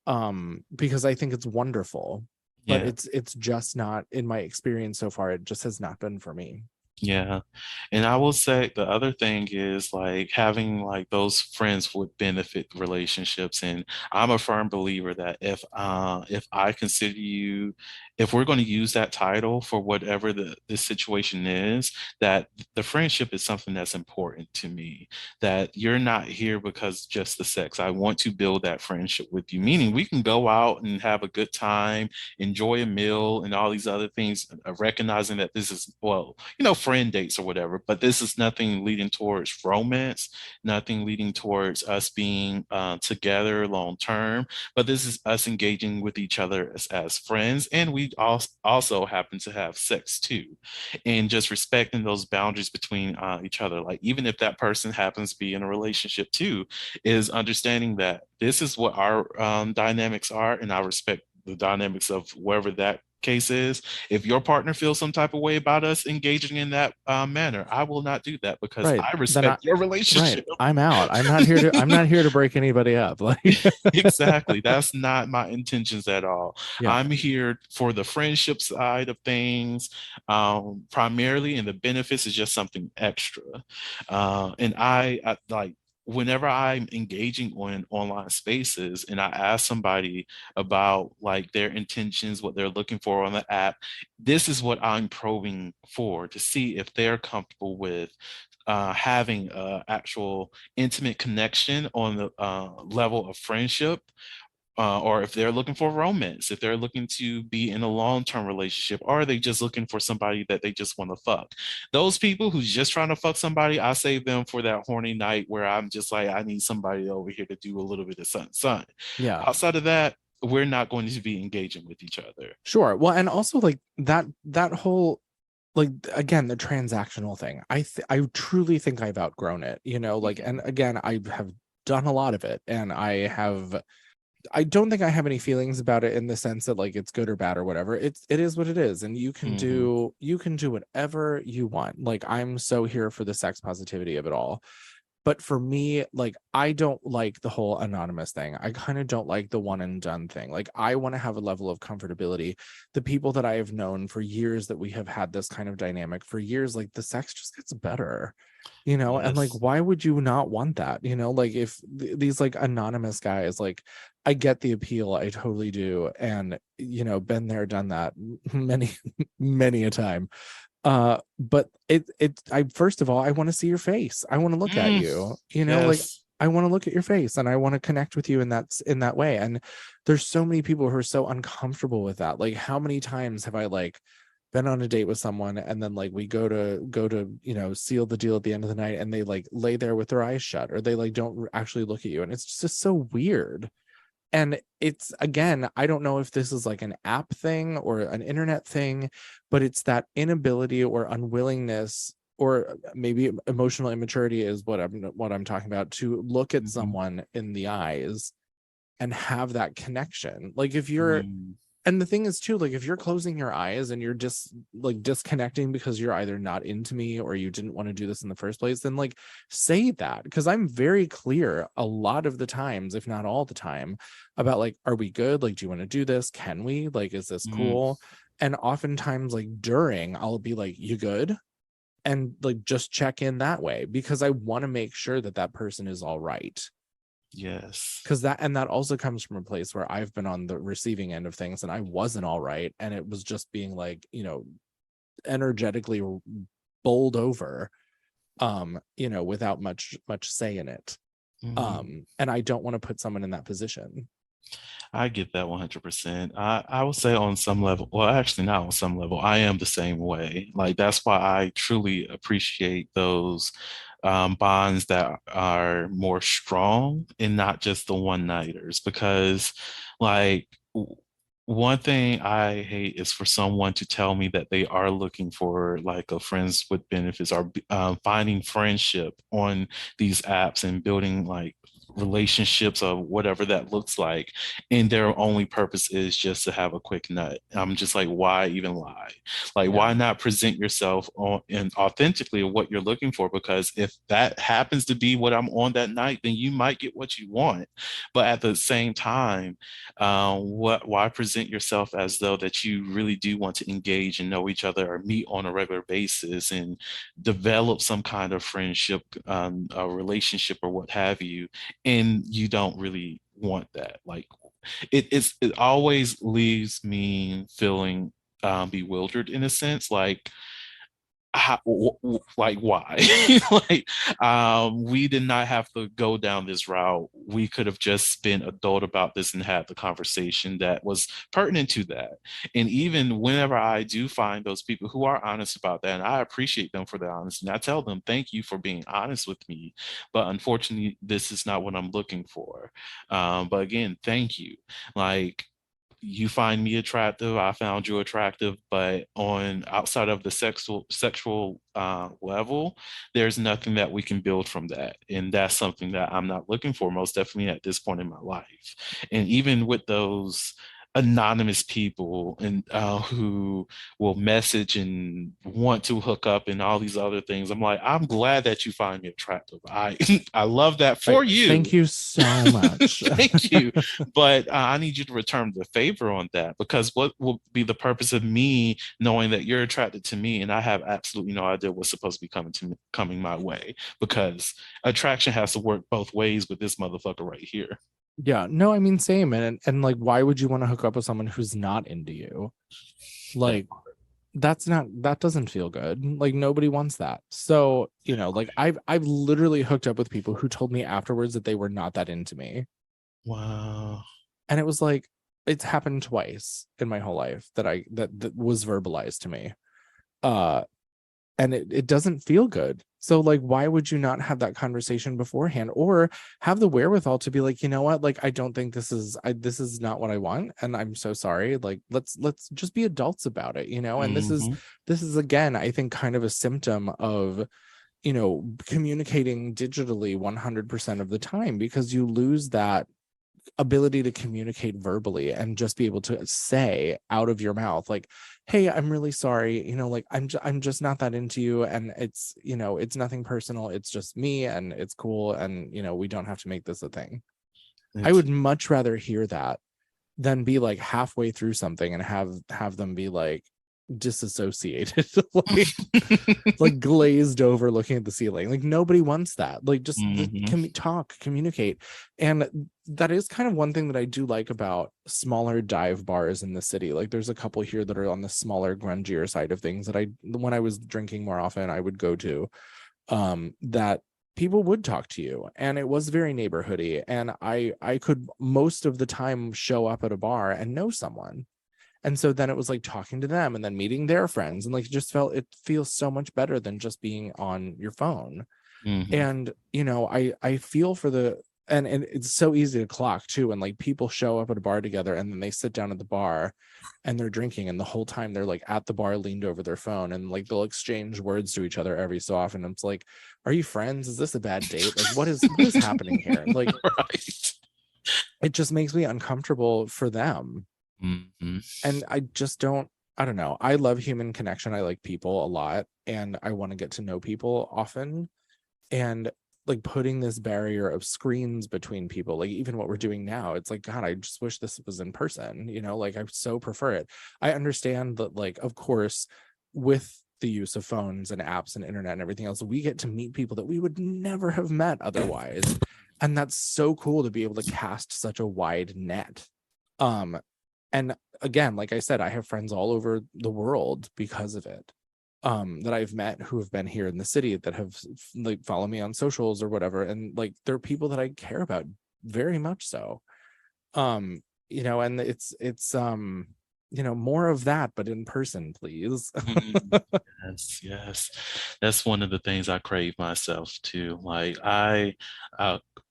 because I think it's wonderful, but Yeah. it's just not, in my experience so far, it just has not been for me. Yeah. And I will say the other thing is like having like those friends would benefit relationships. And I'm a firm believer that if I consider you, if we're going to use that title for whatever the situation is, that the friendship is something that's important to me. That you're not here because just the sex. I want to build that friendship with you, meaning we can go out and have a good time, enjoy a meal and all these other things, recognizing that this is, well, friend dates or whatever, but this is nothing leading towards romance, nothing leading towards us being together long term, but this is us engaging with each other as friends. And we also happen to have sex too. And just respecting those boundaries between each other. Like, even if that person happens to be in a relationship too, is understanding that this is what our dynamics are, and I respect the dynamics of wherever that case is. If your partner feels some type of way about us engaging in that manner, I will not do that because Right. I Then I respect your right. relationship. I'm out. I'm not here to break anybody up. Like, Exactly. That's not my intentions at all. yeah. I'm here for the friendship side of things, primarily, and the benefits is just something extra. And I like, whenever I'm engaging on online spaces and I ask somebody about like their intentions, what they're looking for on the app, this is what I'm probing for to see if they're comfortable with having actual intimate connection on the level of friendship, or if they're looking for romance, if they're looking to be in a long-term relationship, or are they just looking for somebody that they just want to fuck. Those people who's just trying to fuck somebody, I save them for that horny night where I'm just like, I need somebody over here to do a little bit of sun. Yeah. Outside of that, we're not going to be engaging with each other. Sure. Well, and also like that whole, like, again, the transactional thing. I truly think I've outgrown it, like, and again, I have done a lot of it, and I don't think I have any feelings about it in the sense that like it's good or bad or whatever. It is what it is, and you can do whatever you want. Like, I'm so here for the sex positivity of it all. But for me, like, I don't like the whole anonymous thing. I kind of don't like the one and done thing. Like, I want to have a level of comfortability. The people that I have known for years, that we have had this kind of dynamic for years, like the sex just gets better, and like, Yes. why would you not want that? Like, if these like anonymous guys, like, I get the appeal, I totally do. And, been there, done that many, many a time. But I first of all, I want to see your face. I want to look at you, like, Yes. I want to look at your face, and I want to connect with you in that way. And there's so many people who are so uncomfortable with that. Like, how many times have I like been on a date with someone, and then like we go to seal the deal at the end of the night, and they like lay there with their eyes shut, or they like don't actually look at you, and it's just so weird. And it's, again, I don't know if this is like an app thing or an internet thing, but it's that inability or unwillingness, or maybe emotional immaturity is what I'm talking about, to look at Mhm. someone in the eyes and have that connection. Like, if you're, Mm. and the thing is too, like, if you're closing your eyes and you're just like disconnecting because you're either not into me or you didn't want to do this in the first place, then like, say that. Because I'm very clear a lot of the times, if not all the time, about like, are we good? Like, do you want to do this? Can we? Like, is this Mm. cool? And oftentimes, like, during, I'll be like, you good? And like, just check in that way, because I want to make sure that that person is all right. Yes. Because that also comes from a place where I've been on the receiving end of things, and I wasn't all right, and it was just being like, energetically bowled over, without much say in it. Mhm. And I don't want to put someone in that position. I get that 100%. I would say on some level, well, actually not on some level, I am the same way. Like, that's why I truly appreciate those bonds that are more strong and not just the one-nighters, because like one thing I hate is for someone to tell me that they are looking for like a friends with benefits, or finding friendship on these apps and building like relationships or whatever that looks like, and their only purpose is just to have a quick nut. I'm just like, why even lie? Like, Yeah. why not present yourself on and authentically what you're looking for? Because if that happens to be what I'm on that night, then you might get what you want. But at the same time, why present yourself as though that you really do want to engage and know each other or meet on a regular basis and develop some kind of friendship, a relationship or what have you, and you don't really want that? Like, it always leaves me feeling bewildered in a sense. Like, how, like, why? Like, we did not have to go down this route. We could have just been adult about this and had the conversation that was pertinent to that. And even whenever I do find those people who are honest about that, and I appreciate them for their honesty, and I tell them, thank you for being honest with me, but unfortunately, this is not what I'm looking for. But again, thank you. Like, you find me attractive, I found you attractive, but on outside of the sexual level, there's nothing that we can build from that, and that's something that I'm not looking for, most definitely at this point in my life. And even with those anonymous people and who will message and want to hook up and all these other things, I'm like, I'm glad that you find me attractive. I I love that Right. for Thank you. you so much. Thank you. But I need you to return the favor on that, because what will be the purpose of me knowing that you're attracted to me and I have absolutely no idea what's supposed to be coming my way? Because attraction has to work both ways with this motherfucker right here. Yeah, no, I mean, same. And like, why would you want to hook up with someone who's not into you? That Like, that doesn't feel good. Like, nobody wants that. So, like, I've literally hooked up with people who told me afterwards that they were not that into me. Wow. And it was like, it's happened twice in my whole life that was verbalized to me. Uh, and it doesn't feel good. So like, why would you not have that conversation beforehand, or have the wherewithal to be like, you know what, like, I don't think this is not what I want, and I'm so sorry. Like, let's just be adults about it, you know. And Mm-hmm. this is again, I think, kind of a symptom of, you know, communicating digitally 100% of the time, because you lose that ability to communicate verbally and just be able to say out of your mouth, like, hey, I'm really sorry, you know, like, I'm just not that into you, and it's, you know, it's nothing personal, it's just me, and it's cool, and, you know, we don't have to make this a thing. I It's would much rather hear that than be like halfway through something and have them be like disassociated, like glazed over looking at the ceiling. Like, nobody wants that. Like, just mm-hmm. communicate. And that is kind of one thing that I do like about smaller dive bars in the city. Like, there's a couple here that are on the smaller, grungier side of things that when I was drinking more often, I would go to, that people would talk to you, and it was very neighborhoody, and I could most of the time show up at a bar and know someone. And so then it was like talking to them and then meeting their friends, and like, it feels so much better than just being on your phone. Mm-hmm. And, you know, I feel for the, and it's so easy to clock too, and like, people show up at a bar together and then they sit down at the bar and they're drinking, and the whole time they're like at the bar leaned over their phone, and like, they'll exchange words to each other every so often. It's like, are you friends? Is this a bad date? Like, what is happening here? Like, Right. it just makes me uncomfortable for them. Mm-hmm. And I don't know. I love human connection. I like people a lot, and I want to get to know people often. And like, putting this barrier of screens between people, like even what we're doing now, it's like, God, I just wish this was in person, you know, like, I so prefer it. I understand that, like, of course, with the use of phones and apps and internet and everything else, we get to meet people that we would never have met otherwise. And that's so cool to be able to cast such a wide net. And again, like I said, I have friends all over the world because of it, that I've met who have been here in the city, that have like follow me on socials or whatever, and like, they're people that I care about very much so. You know, and it's you know, more of that, but in person, please. Mm, yes, yes. That's one of the things I crave myself too. Like I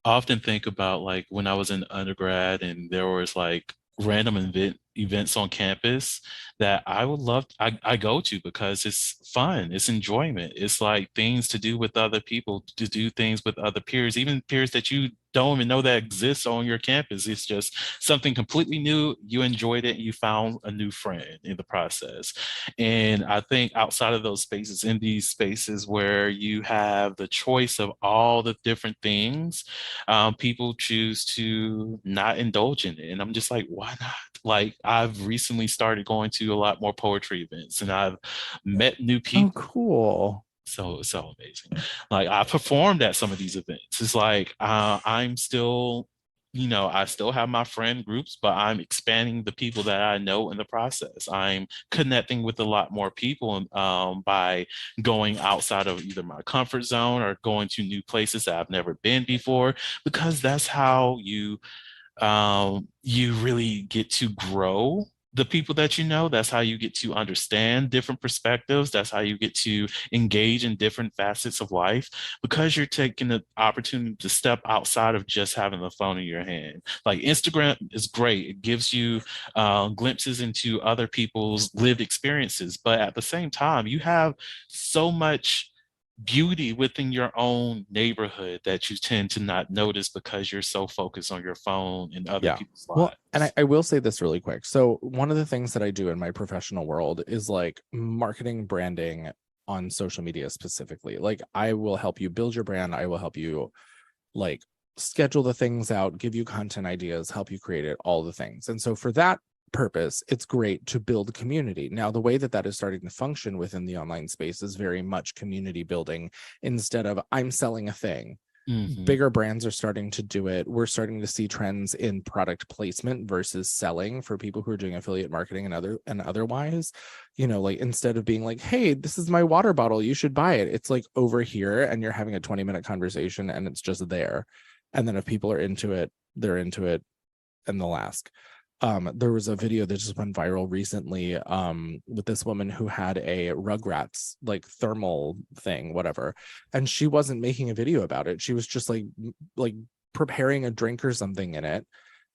often think about like when I was in undergrad and there was like random events on campus that I go to because it's fun, it's enjoyment. It's like things to do with other people, to do things with other peers, even peers that you don't even know that exists on your campus. It's just something completely new. You enjoyed it and you found a new friend in the process. And I think outside of those spaces, in these spaces where you have the choice of all the different things, people choose to not indulge in it. And I'm just like, why not? Like, I've recently started going to a lot more poetry events and I've met new Oh, people. cool. So amazing. Like, I performed at some of these events. It's like I'm still, you know, I still have my friend groups, but I'm expanding the people that I know in the process. I'm connecting with a lot more people by going outside of either my comfort zone or going to new places that I've never been before, because that's how you really get to grow the people that you know. That's how you get to understand different perspectives. That's how you get to engage in different facets of life, because you're taking the opportunity to step outside of just having the phone in your hand. Like, Instagram is great. It gives you glimpses into other people's lived experiences. But at the same time, you have so much beauty within your own neighborhood that you tend to not notice because you're so focused on your phone and other Yeah. people's Well, and lives. I will say this really quick. So one of the things that I do in my professional world is like marketing, branding on social media specifically. Like, I will help you build your brand. I will help you like schedule the things out, give you content ideas, help you create it, all the things. And so for that purpose, it's great to build community. Now, the way that that is starting to function within the online space is very much community building instead of I'm selling a thing. Mm-hmm. Bigger brands are starting to do it. We're starting to see trends in product placement versus selling for people who are doing affiliate marketing and otherwise, you know, like, instead of being like, hey, this is my water bottle, you should buy it, it's like over here and you're having a 20-minute conversation and it's just there. And then if people are into it, they're into it. and they'll ask. There was a video that just went viral recently with this woman who had a Rugrats like thermal thing, whatever, and she wasn't making a video about it. She was just like preparing a drink or something in it,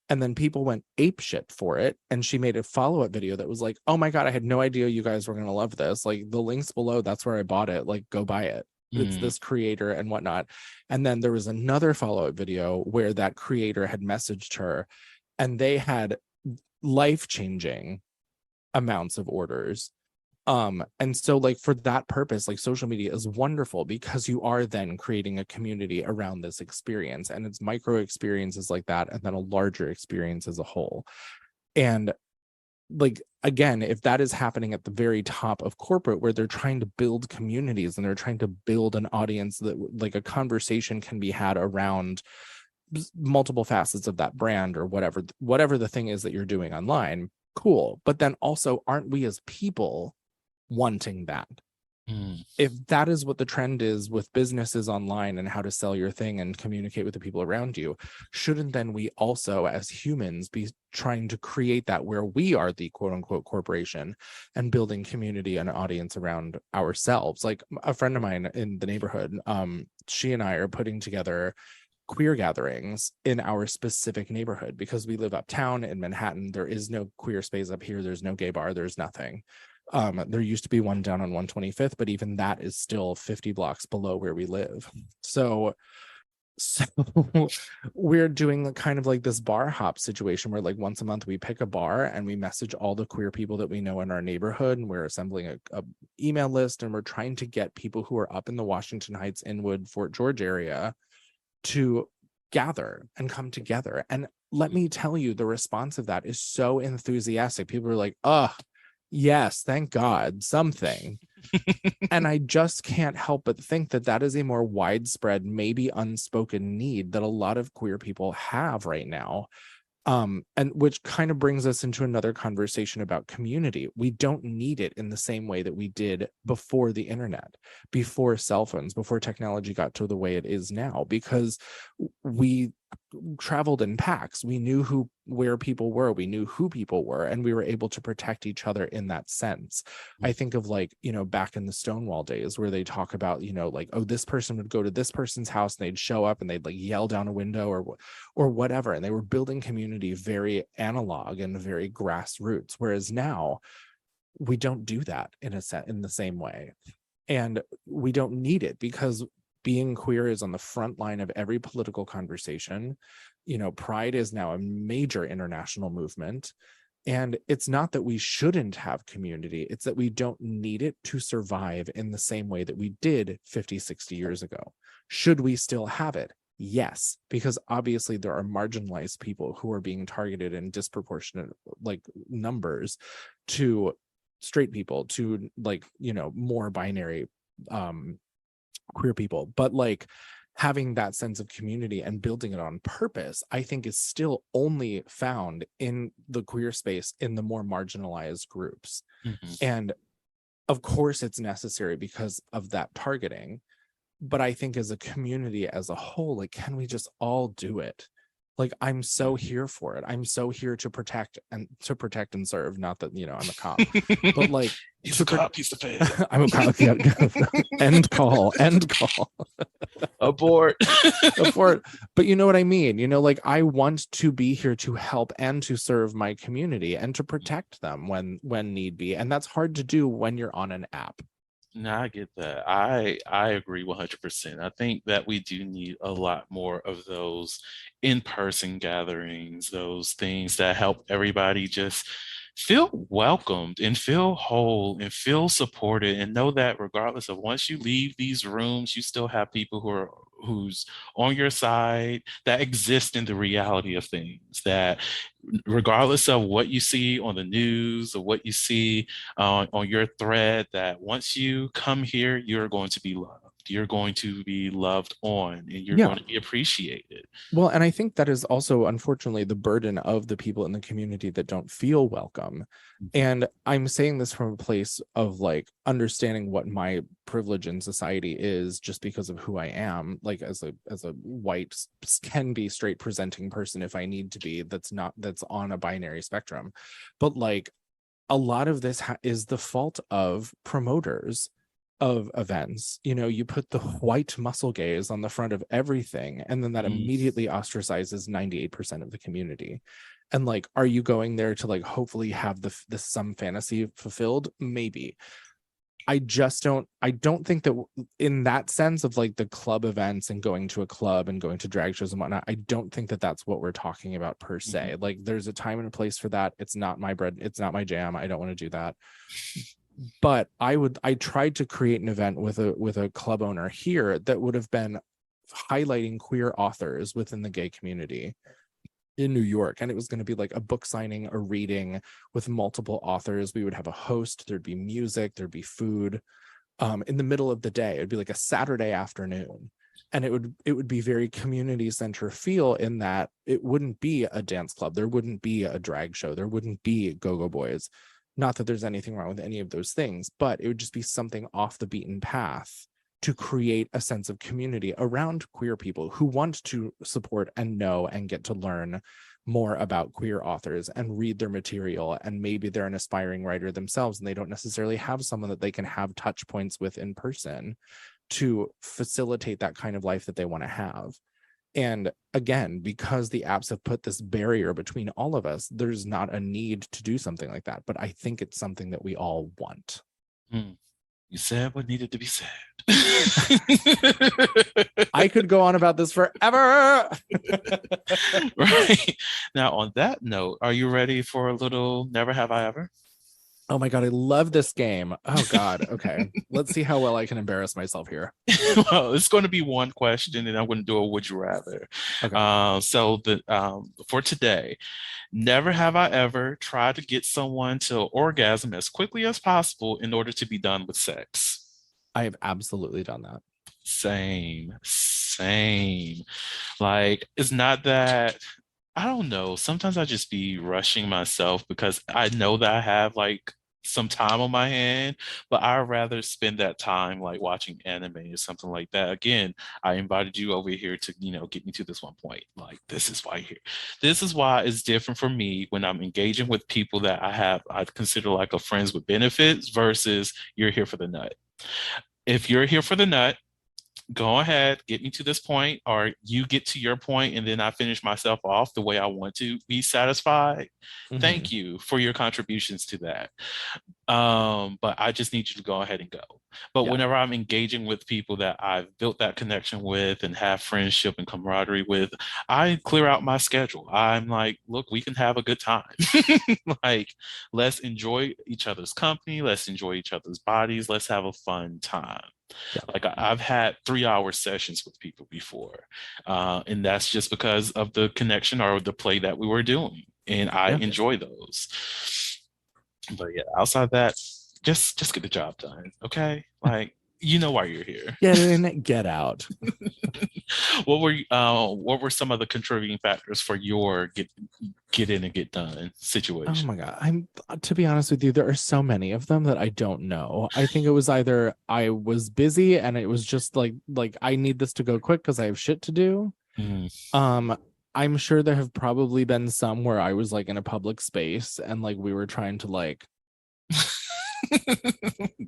and then people went ape shit for it, and she made a follow-up video that was like, oh my god, I had no idea you guys were gonna love this. Like, the links below, that's where I bought it, like, go buy it. It's this creator and whatnot. And then there was another follow-up video where that creator had messaged her, and they had life-changing amounts of orders. And so, like, for that purpose, like, social media is wonderful because you are then creating a community around this experience, and it's micro experiences like that, and then a larger experience as a whole. And like, again, if that is happening at the very top of corporate, where they're trying to build communities and they're trying to build an audience that, like, a conversation can be had around multiple facets of that brand or whatever the thing is that you're doing online, cool. But then also, aren't we as people wanting that? If that is what the trend is with businesses online and how to sell your thing and communicate with the people around you, shouldn't then we also as humans be trying to create that, where we are the quote unquote corporation and building community and audience around ourselves? Like, a friend of mine in the neighborhood, she and I are putting together queer gatherings in our specific neighborhood because we live uptown in Manhattan. There is no queer space up here. There's no gay bar. There's nothing. There used to be one down on 125th, but even that is still 50 blocks below where we live. So we're doing kind of like this bar hop situation where, like, once a month we pick a bar and we message all the queer people that we know in our neighborhood, and we're assembling a email list, and we're trying to get people who are up in the Washington Heights, Inwood, Fort George area to gather and come together. And let me tell you, the response of that is so enthusiastic. People are like, oh yes, thank God, something. And I just can't help but think that that is a more widespread, maybe unspoken need that a lot of queer people have right now. And which kind of brings us into another conversation about community. We don't need it in the same way that we did before the internet, before cell phones, before technology got to the way it is now, because we traveled in packs. We knew where people were, we knew who people were, and we were able to protect each other in that sense. I think of, like, back in the Stonewall days, where they talk about, like, oh, this person would go to this person's house and they'd show up and they'd, like, yell down a window or whatever, and they were building community very analog and very grassroots, whereas now we don't do that in the same way, and we don't need it, because being queer is on the front line of every political conversation. Pride is now a major international movement. And it's not that we shouldn't have community, it's that we don't need it to survive in the same way that we did 50, 60 years ago. Should we still have it? Yes, because obviously there are marginalized people who are being targeted in disproportionate, like, numbers to straight people, to, like, more binary queer people. But, like, having that sense of community and building it on purpose, I think, is still only found in the queer space, in the more marginalized groups. And of course it's necessary because of that targeting, but I think as a community as a whole, like, can we just all do it? Like, I'm so here for it. I'm so here to protect and serve. Not that, I'm a cop, but, like, he's a cop, he's the fan. I'm a cop. End call. Abort. But you know what I mean? Like, I want to be here to help and to serve my community and to protect them when need be. And that's hard to do when you're on an app. No, I get that. I agree 100%. I think that we do need a lot more of those in-person gatherings, those things that help everybody just feel welcomed and feel whole and feel supported, and know that regardless of, once you leave these rooms, you still have people who's on your side, that exist in the reality of things, that regardless of what you see on the news or what you see on your thread, that once you come here, you're going to be loved. you're going to be loved on and you're Yeah. going to be appreciated. Well, and I think that is also, unfortunately, the burden of the people in the community that don't feel welcome. And I'm saying this from a place of like understanding what my privilege in society is just because of who I am, like as a white can be straight presenting person if I need to be, that's on a binary spectrum. But like a lot of this is the fault of promoters of events. You know, you put the white muscle gaze on the front of everything, and then that Mm. immediately ostracizes 98% of the community. And like, are you going there to like hopefully have the some fantasy fulfilled? Maybe. I don't think that in that sense of like the club events and going to a club and going to drag shows and whatnot, I don't think that that's what we're talking about per se. Like there's a time and a place for that. It's not my bread, it's not my jam. I don't want to do that. But I tried to create an event with a club owner here that would have been highlighting queer authors within the gay community in New York. And it was going to be like a book signing, a reading with multiple authors. We would have a host, there'd be music, there'd be food in the middle of the day. It'd be like a Saturday afternoon. And it would be very community center feel in that it wouldn't be a dance club. There wouldn't be a drag show. There wouldn't be go-go boys. Not that there's anything wrong with any of those things, but it would just be something off the beaten path to create a sense of community around queer people who want to support and know and get to learn more about queer authors and read their material. And maybe they're an aspiring writer themselves and they don't necessarily have someone that they can have touch points with in person to facilitate that kind of life that they want to have. And again, because the apps have put this barrier between all of us, there's not a need to do something like that. But I think it's something that we all want. Mm. You said what needed to be said. I could go on about this forever. Right. Now, on that note, are you ready for a little Never Have I Ever? Oh my God, I love this game. Oh God. Okay. Let's see how well I can embarrass myself here. Well, it's going to be one question, and I'm going to do a would you rather. Okay. For today, never have I ever tried to get someone to orgasm as quickly as possible in order to be done with sex. I have absolutely done that. Same, same. Like, it's not that, I don't know. Sometimes I just be rushing myself because I know that I have like some time on my hand, but I'd rather spend that time like watching anime or something like that. Again, I invited you over here to, get me to this one point. Like, this is why here. This is why it's different for me when I'm engaging with people that I consider like a friends with benefits versus you're here for the nut. If you're here for the nut, go ahead, get me to this point, or you get to your point, and then I finish myself off the way I want to be satisfied. Mhm. Thank you for your contributions to that. But I just need you to go ahead and go. But Yeah. whenever I'm engaging with people that I've built that connection with and have friendship and camaraderie with, I clear out my schedule. I'm like, look, we can have a good time. Like, let's enjoy each other's company. Let's enjoy each other's bodies. Let's have a fun time. Yeah. Like I've had 3-hour sessions with people before, and that's just because of the connection or the play that we were doing, and I Yeah. enjoy those. But yeah, outside that, just get the job done, okay? Like, you know why you're here. Get in, get out. What were some of the contributing factors for your get in and get done Oh situation? my God. To be honest with you, there are so many of them that I don't know. I think it was either I was busy and it was just like I need this to go quick because I have shit to do. Mm. I'm sure there have probably been some where I was like in a public space and like we were trying to like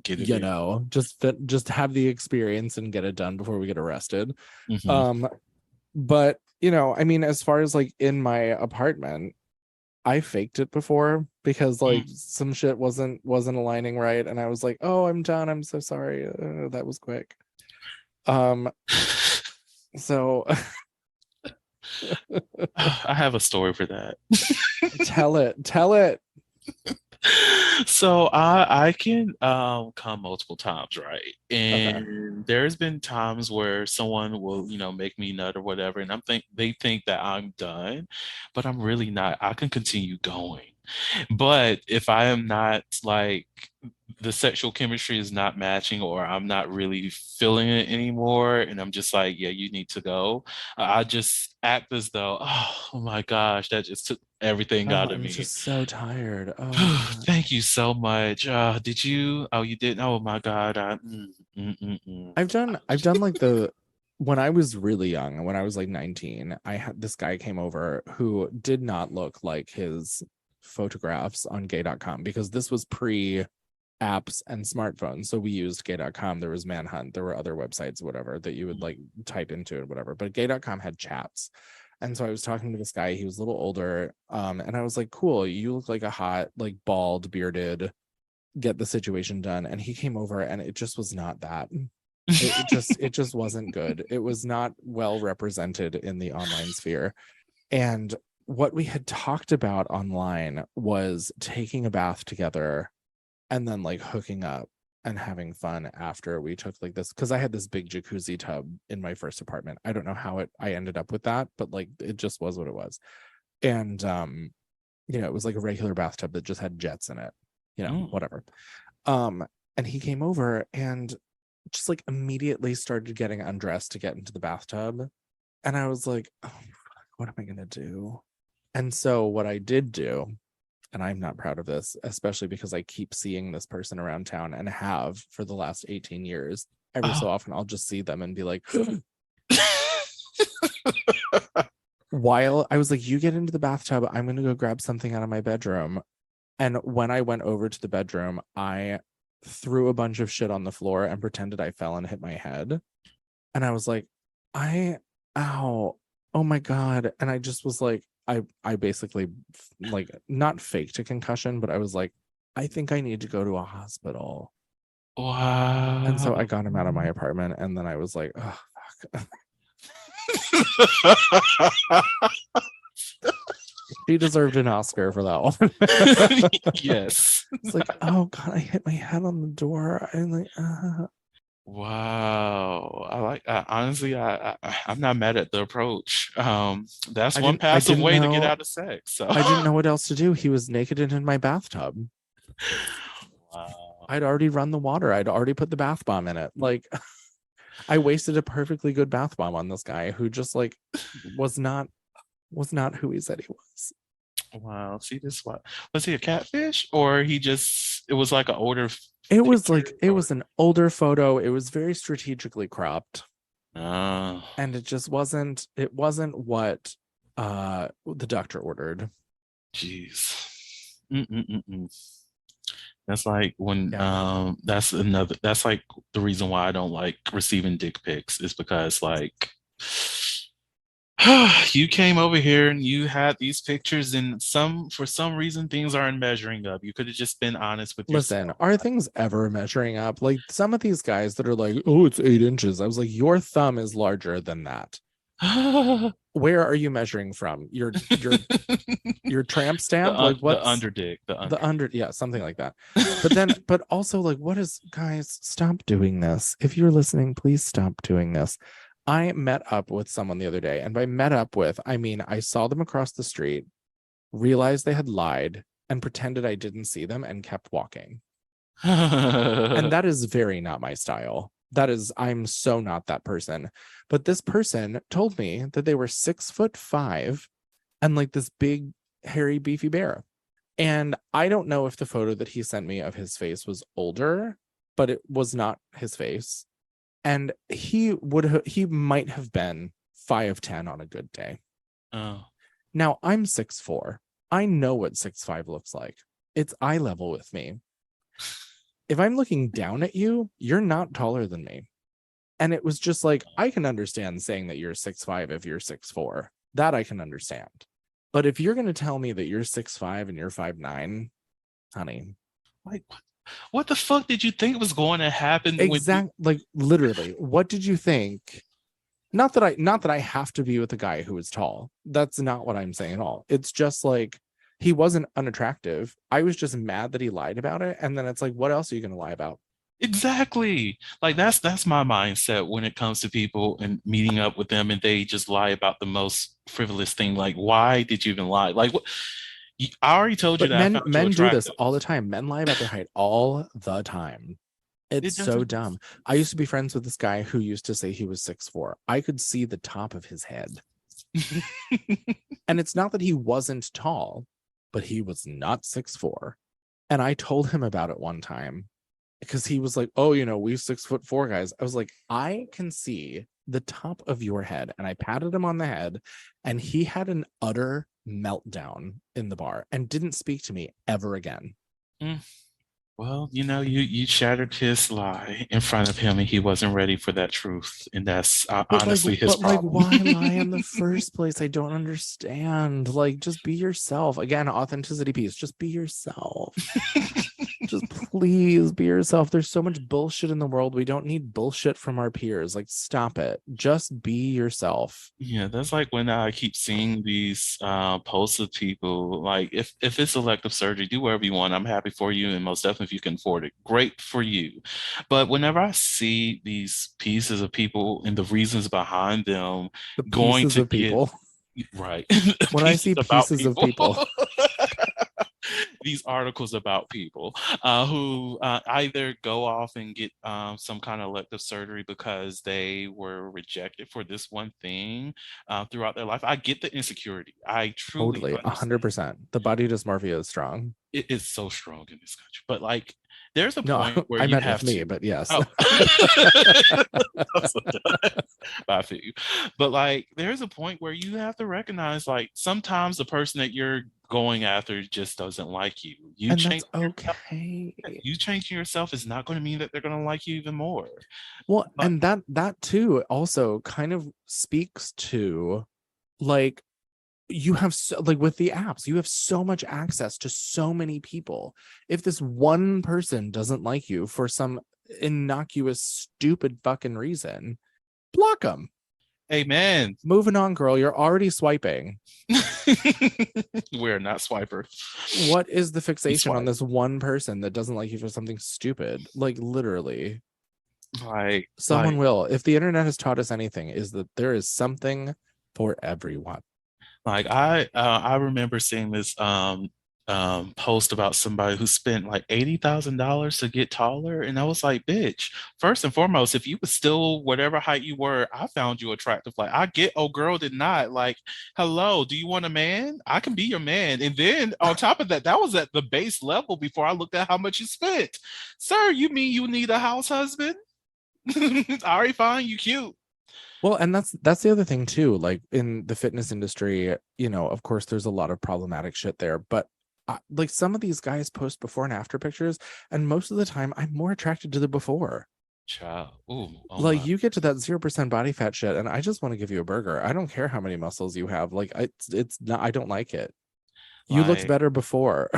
Get it in. just have the experience and get it done before we get arrested. Mhm. But I mean, as far as like in my apartment, I faked it before because like some shit wasn't aligning right, and I was like, "Oh, I'm done. I'm so sorry. That was quick." So I have a story for that. tell it. So I can come multiple times, right? Okay. And there's been times where someone will, make me nut or whatever, and they think that I'm done, but I'm really not. I can continue going. But if I am not like the sexual chemistry is not matching or I'm not really feeling it anymore. And I'm just like, yeah, you need to go. I just act as though, oh my gosh, that just took everything Oh, out of I'm me. just so tired. Oh my God. Thank you so much. Did you? Oh, you didn't. Oh my God. I've done like the when I was really young, when I was like 19, I had this guy came over who did not look like his photographs on gay.com because this was pre apps and smartphones. So we used gay.com. There was Manhunt. There were other websites, whatever, that you would like type into it, whatever. But gay.com had chats. And so I was talking to this guy. He was a little older. And I was like, cool, you look like a hot, like bald, bearded, get the situation done. And he came over and it just was not that. It just wasn't good. It was not well represented in the online sphere. And what we had talked about online was taking a bath together and then like hooking up and having fun after we took like this, because I had this big jacuzzi tub in my first apartment. I don't know how I ended up with that, but like it just was what it was. And it was like a regular bathtub that just had jets in it, whatever. And he came over and just like immediately started getting undressed to get into the bathtub. And I was like, oh, what am I gonna do? And so what I did do, and I'm not proud of this, especially because I keep seeing this person around town and have for the last 18 years. Every so often, I'll just see them and be like, while I was like, you get into the bathtub, I'm going to go grab something out of my bedroom. And when I went over to the bedroom, I threw a bunch of shit on the floor and pretended I fell and hit my head. And I was like, ow, oh my God. And I just was like, I basically like not faked a concussion, but I was like, I think I need to go to a hospital. And so I Wow. got him out of my apartment, and then I was like, oh fuck. She deserved an Oscar for that one. Yes. It's like, oh God, I hit my head on the door. I'm like, Wow. Honestly, I'm not mad at the approach. That's I one didn't I passive didn't way to get know out of sex. So I didn't know what else to do. He was naked and in my bathtub. wow. I'd already run the water. I'd already put the bath bomb in it. Like I wasted a perfectly good bath bomb on this guy who just like was not who he said he was. Wow. See this what was he a catfish or he just it was like an older It was picture like it or was an older photo. It was very strategically cropped. oh And it wasn't what the doctor ordered. jeez. Mm-mm-mm-mm. That's like when Yeah. that's like the reason why I don't like receiving dick pics is because like you came over here and you had these pictures and some for some reason things aren't measuring up. You could have just been honest with Listen, yourself. are things ever measuring up? Like some of these guys that are like, oh, it's 8 inches. I was like, your thumb is larger than that. Where are you measuring from? Your tramp stamp? Like The what's under dick, the the under. under? Yeah, something like that. But also like, what is guys? Stop doing this. If you're listening, please stop doing this. I met up with someone the other day, and by met up with, I mean I saw them across the street, realized they had lied, and pretended I didn't see them and kept walking. And that is very not my style. I'm so not that person. But this person told me that they were 6'5" and like this big, hairy, beefy bear. And I don't know if the photo that he sent me of his face was older, but it was not his face. And he might have been 5'10" on a good day. Oh. Now I'm 6'4". I know what 6'5" looks like. It's eye level with me. If I'm looking down at you, you're not taller than me. And it was just like, I can understand saying that you're 6'5" if you're 6'4". That I can understand. But if you're going to tell me that you're 6'5" and you're 5'9", honey. Like what the fuck did you think was going to happen with you? Like literally, what did you think? Not that I have to be with a guy who is tall. That's not what I'm saying at all. It's just like he wasn't unattractive. I was just mad that he lied about it. And then it's like, what else are you going to lie about? Exactly. Like that's my mindset when it comes to people and meeting up with them and they just lie about the most frivolous thing. Like, why did you even lie? Like what I already told you But that I found you men do this attractive. all the time. Men lie about their height all the time. It's It so doesn't. dumb. I used to be friends with this guy who used to say he was 6'4". I could see the top of his head. And it's not that he wasn't tall, but he was not 6'4". And I told him about it one time because he was like, "Oh, we 6'4" guys." I was like, "I can see the top of your head." And I patted him on the head, and he had an utter meltdown in the bar and didn't speak to me ever again. Mm. Well, you shattered his lie in front of him, and he wasn't ready for that truth, and that's honestly his problem. Why lie in the first place? I don't understand. Like, just be yourself. Again, authenticity piece. Just be yourself. Just please be yourself. There's so much bullshit in the world. We don't need bullshit from our peers. Like, stop it. Just be yourself. Yeah, that's like when I keep seeing these posts of people like, if it's elective surgery, do whatever you want. I'm happy for you, and most definitely if you can afford it, great for you. But whenever I see these pieces of people and the reasons behind them The going pieces to of get people. right, When I pieces see about pieces of people. people. These articles about people who either go off and get some kind of elective surgery because they were rejected for this one thing throughout their life. I get the insecurity. I truly Totally. understand. 100%. The body dysmorphia is strong. It is so strong in this country. But like, there's a No, point where I you meant with have me, to. but yes. Oh, I'm so done. I feel you. But like, there's a point where you have to recognize, like, sometimes the person that you're going after just doesn't like you. And that's okay. You changing yourself is not going to mean that they're going to like you even more. Well, But and that too also kind of speaks to, like, you have like with the apps, you have so much access to so many people. If this one person doesn't like you for some innocuous, stupid fucking reason, block them. amen. Moving on, girl. You're already swiping. We're not swipers. What is the We fixation on swipe. this one person that doesn't like you for something stupid? Like, literally, someone Like will. If the internet has taught us anything, is that there is something for everyone. I remember seeing this post about somebody who spent like $80,000 to get taller, and I was like, bitch, first and foremost, if you was still whatever height you were, I found you attractive. Like, I get, oh girl did not. Like, hello, do you want a man? I can be your man. And then on top of that, that was at the base level before I looked at how much you spent. Sir, you mean you need a house husband? I already find you cute. Well, and that's the other thing too. Like in the fitness industry, of course, there's a lot of problematic shit there. But like some of these guys post before and after pictures, and most of the time, I'm more attracted to the before. Child. Ooh, oh Like my. you get to that 0% body fat shit, and I just want to give you a burger. I don't care how many muscles you have. Like it's not. I don't like it. You looked Like, better before.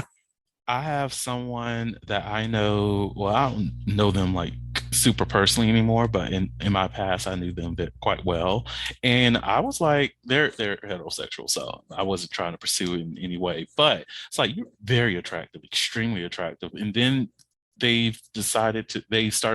I have someone that I know. Well, I don't know them like super personally anymore, but in my past, I knew them quite well, and I was like, they're heterosexual, so I wasn't trying to pursue it in any way. But it's like you're very attractive, extremely attractive, and then they started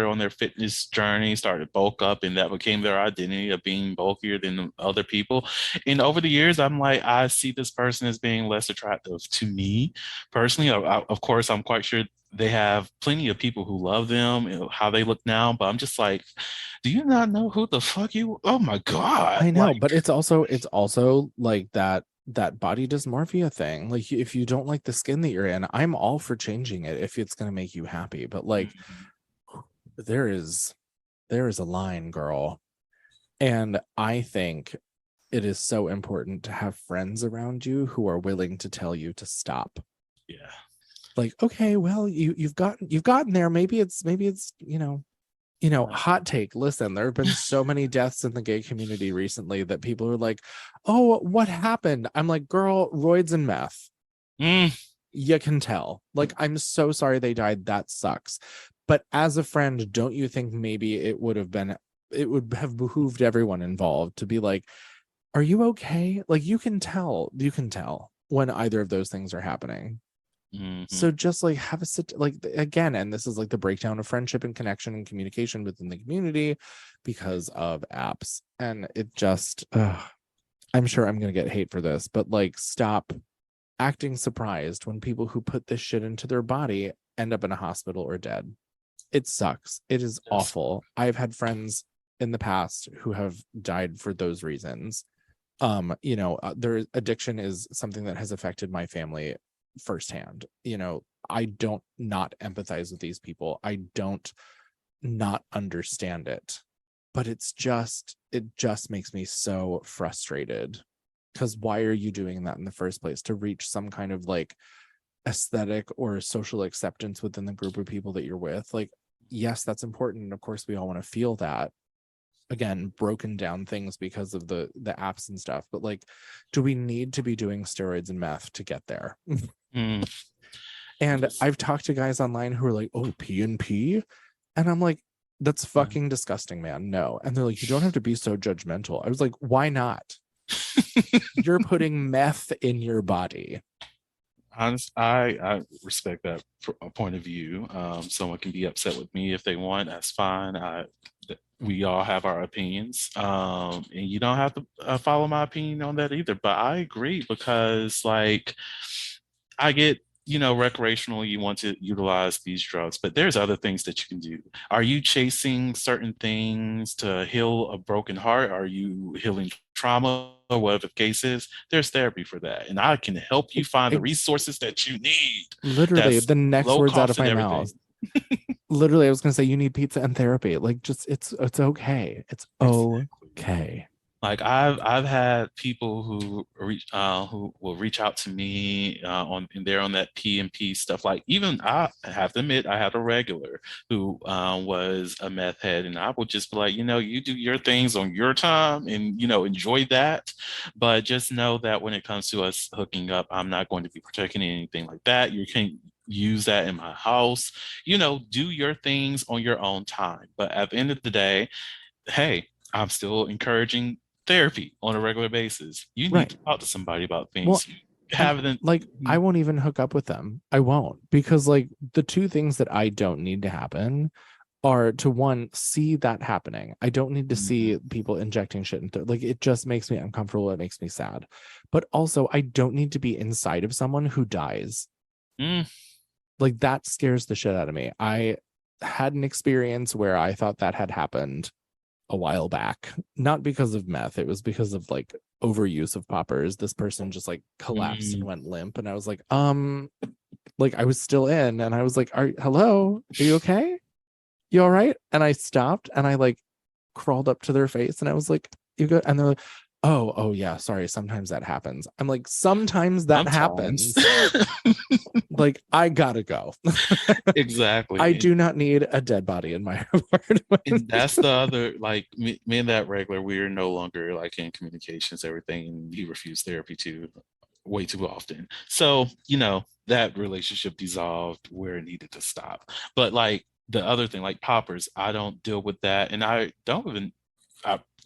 on their fitness journey, started bulk up, and that became their identity of being bulkier than other people. And over the years, I'm like, I see this person as being less attractive to me personally. Of course, I'm quite sure they have plenty of people who love them, how they look now, but I'm just like, do you not know who the fuck you? Oh my God. I know, Like, but it's also like that body dysmorphia thing. Like if you don't like the skin that you're in, I'm all for changing it if it's going to make you happy. But like there is a line, girl. And I think it is so important to have friends around you who are willing to tell you to stop. yeah. Like, okay, well, you've gotten there. Maybe it's hot take. Listen, there have been so many deaths in the gay community recently that people are like, oh, what happened? I'm like, girl, roids and meth. Mm, You can tell. Like, I'm so sorry they died. That sucks. But as a friend, don't you think maybe it would have behooved everyone involved to be like, are you okay? Like, you can tell when either of those things are happening. mhm. So just like have a sit, like, again, and this is like the breakdown of friendship and connection and communication within the community because of apps. And it just I'm sure I'm gonna get hate for this, but like, stop acting surprised when people who put this shit into their body end up in a hospital or dead. It sucks. It is awful. I've had friends in the past who have died for those reasons. Their addiction is something that has affected my family firsthand. I don't not empathize with these people. I don't not understand it, but it just makes me so frustrated, because why are you doing that in the first place? To reach some kind of like aesthetic or social acceptance within the group of people that you're with? Like, yes, that's important, and of course we all want to feel that. Again, broken down things because of the apps and stuff, but like, do we need to be doing steroids and meth to get there? Mm. And I've talked to guys online who are like, oh, P&P, and I'm like, that's fucking disgusting, man. No. And they're like, you don't have to be so judgmental. I was like, why not? You're putting meth in your body. I respect that point of view. Someone can be upset with me if they want. That's fine. We all have our opinions, and you don't have to follow my opinion on that either. But I agree, because like, I get, recreationally you want to utilize these drugs, but there's other things that you can do. Are you chasing certain things to heal a broken heart? Are you healing trauma, or whatever the case is? There's therapy for that. And I can help you find the resources that you need. Literally, That's the next low words out of cost and my everything. mouth. Literally, I was going to say, you need pizza and therapy. Like, just, it's okay. It's okay. Like I've had people who will reach out to me and they're on that P&P stuff. Like, even I have to admit, I had a regular who was a meth head, and I would just be like, you do your things on your time, and enjoy that. But just know that when it comes to us hooking up, I'm not going to be protecting anything like that. You can use that in my house. Do your things on your own time. But at the end of the day, hey, I'm still encouraging therapy on a regular basis. You need to talk to somebody about things. I won't even hook up with them. I won't, because like, the two things that I don't need to happen are to, one, see that happening. I don't need to see people injecting shit into, like, it just makes me uncomfortable. It makes me sad. But also, I don't need to be inside of someone who dies. Like, that scares the shit out of me. I had an experience where I thought that had happened a while back, not because of meth. It was because of like overuse of poppers. This person just like collapsed and went limp, and I was like, like, I was still in, and I was like, hello, are you okay? You all right? And I stopped, and I like crawled up to their face, and I was like, you good? And they're like, oh yeah, sorry, sometimes that happens. I'm like, sometimes that happens. Like, I gotta go. Exactly. I do not need a dead body in my apartment. And that's the other, like, me and that regular, we're no longer like in communications, everything, and he refused therapy too, way too often. So that relationship dissolved where it needed to stop. But like, the other thing, like poppers, I don't deal with that, and I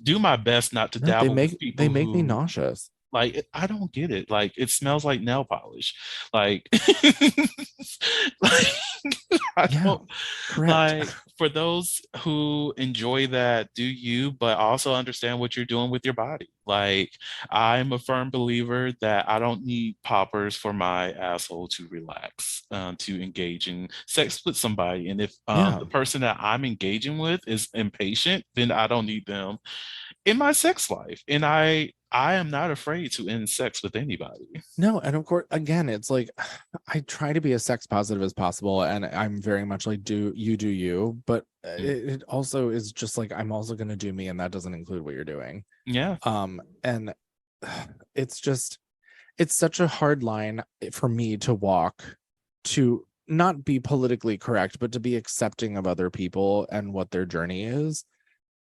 do my best not to dabble with people. They make me nauseous. Like, I don't get it. Like, it smells like nail polish. Like, like I don't, correct. like, for those who enjoy that, do you, but also understand what you're doing with your body. Like, I'm a firm believer that I don't need poppers for my asshole to relax, to engage in sex with somebody. And if the person that I'm engaging with is impatient, then I don't need them in my sex life. And I am not afraid to end sex with anybody. No, and of course, again, it's like, I try to be as sex positive as possible, and I'm very much like, do you, but it also is just like, I'm also going to do me, and that doesn't include what you're doing. Yeah. And it's such a hard line for me to walk, to not be politically correct, but to be accepting of other people and what their journey is,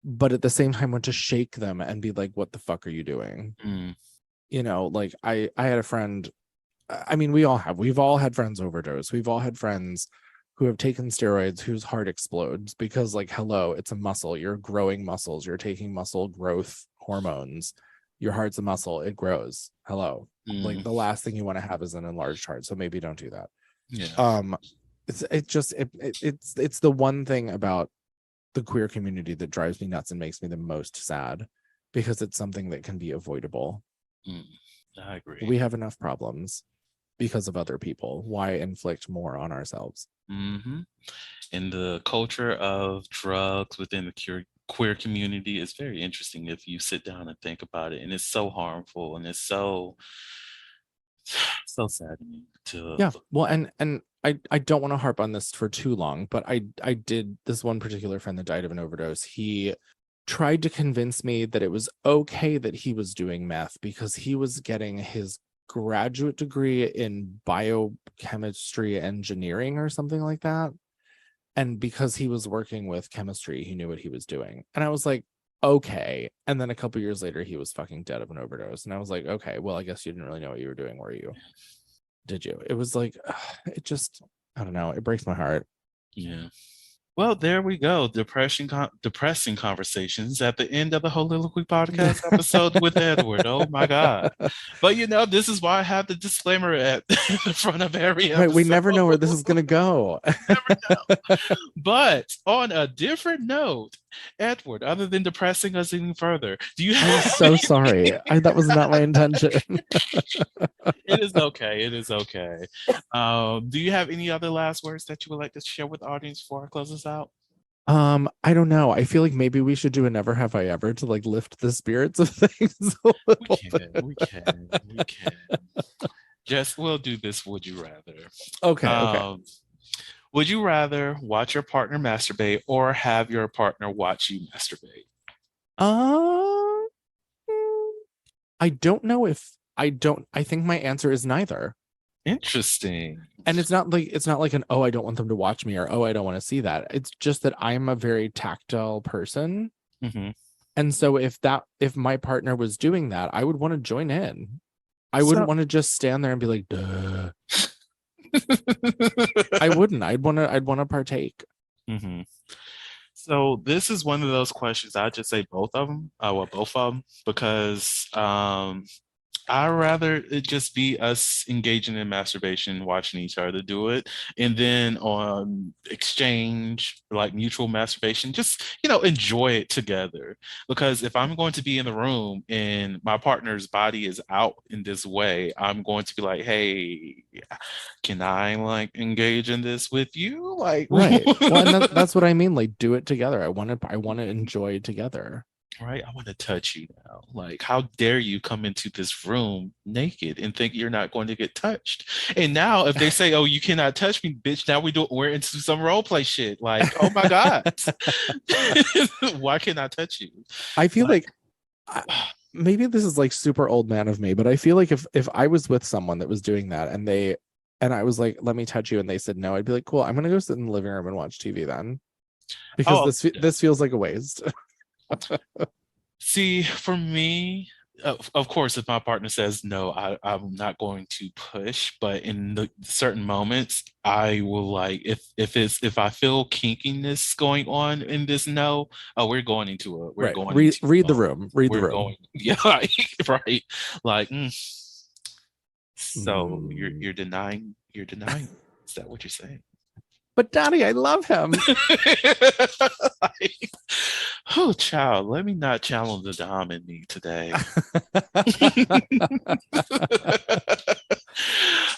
but at the same time want to shake them and be like, what the fuck are you doing? Like, I had a friend, I mean, we've all had friends overdose. We've all had friends who have taken steroids whose heart explodes because, like, hello, it's a muscle. You're growing muscles. You're taking muscle growth hormones. Your heart's a muscle. It grows. Hello. Like, the last thing you want to have is an enlarged heart. So maybe don't do that. Yeah. It's the one thing about the queer community that drives me nuts and makes me the most sad, because it's something that can be avoidable. I agree. We have enough problems. because of other people? Why inflict more on ourselves? Mm-hmm. And the culture of drugs within the queer community is very interesting if you sit down and think about it. And it's so harmful and it's so so saddening to Yeah. look. Well, and I don't want to harp on this for too long, but I did, this one particular friend that died of an overdose, he tried to convince me that it was okay that he was doing meth because he was getting his graduate degree in biochemistry engineering or something like that. And because he was working with chemistry, he knew what he was doing. And I was like, okay. And then a couple years later, he was fucking dead of an overdose. And I was like, okay, well, I guess you didn't really know what you were doing, were you? Did you? It was like, it just, I don't know. It breaks my heart. Yeah. Well, there we go. Depressing conversations at the end of the Holy podcast episode with Edward. Oh my God. But this is why I have the disclaimer at the front of every episode. Right. We never know where this is going to go. Never know. But on a different note, Edward, other than depressing us even further, do you I'm so sorry. That was not my intention. It is okay. It is okay. Do you have any other last words that you would like to share with the audience before I close this out? I don't know. I feel like maybe we should do a Never Have I Ever to like lift the spirits of things a little bit. We can. Just we'll do this. Would you rather? Okay. Would you rather watch your partner masturbate or have your partner watch you masturbate? I don't know if I think my answer is neither. Interesting. And it's not like an, oh, I don't want them to watch me, or oh, I don't want to see that. It's just that I'm a very tactile person. Mm-hmm. And so if my partner was doing that, I would want to join in. I wouldn't want to just stand there and be like, duh. I wouldn't. I'd want to partake. Mm-hmm. So this is one of those questions. I just say both of them. Both of them, because I'd rather it just be us engaging in masturbation, watching each other do it, and then on exchange, like mutual masturbation, just, enjoy it together. Because if I'm going to be in the room and my partner's body is out in this way, I'm going to be like, hey, can I like engage in this with you? Like, right. Well, and that's what I mean. Like, do it together. I want to enjoy it together. Right? I want to touch you now. Like, how dare you come into this room naked and think you're not going to get touched? And now if they say, oh, you cannot touch me, bitch, now we're into some role play shit. Like, oh my God. Why can't I touch you? I feel like maybe this is like super old man of me, but I feel like if I was with someone that was doing that and I was like, let me touch you, and they said no, I'd be like, cool, I'm gonna go sit in the living room and watch TV then. Because this feels like a waste. See, for me, of course, if my partner says no, I'm not going to push. But in the certain moments, I will like if I feel kinkiness going on in this no, we're going into it. We're right. going read the room. Read the room. Going, yeah, right. Like, so you're denying. Is that what you're saying? But Daddy, I love him. Oh, child, let me not challenge the Dom in me today.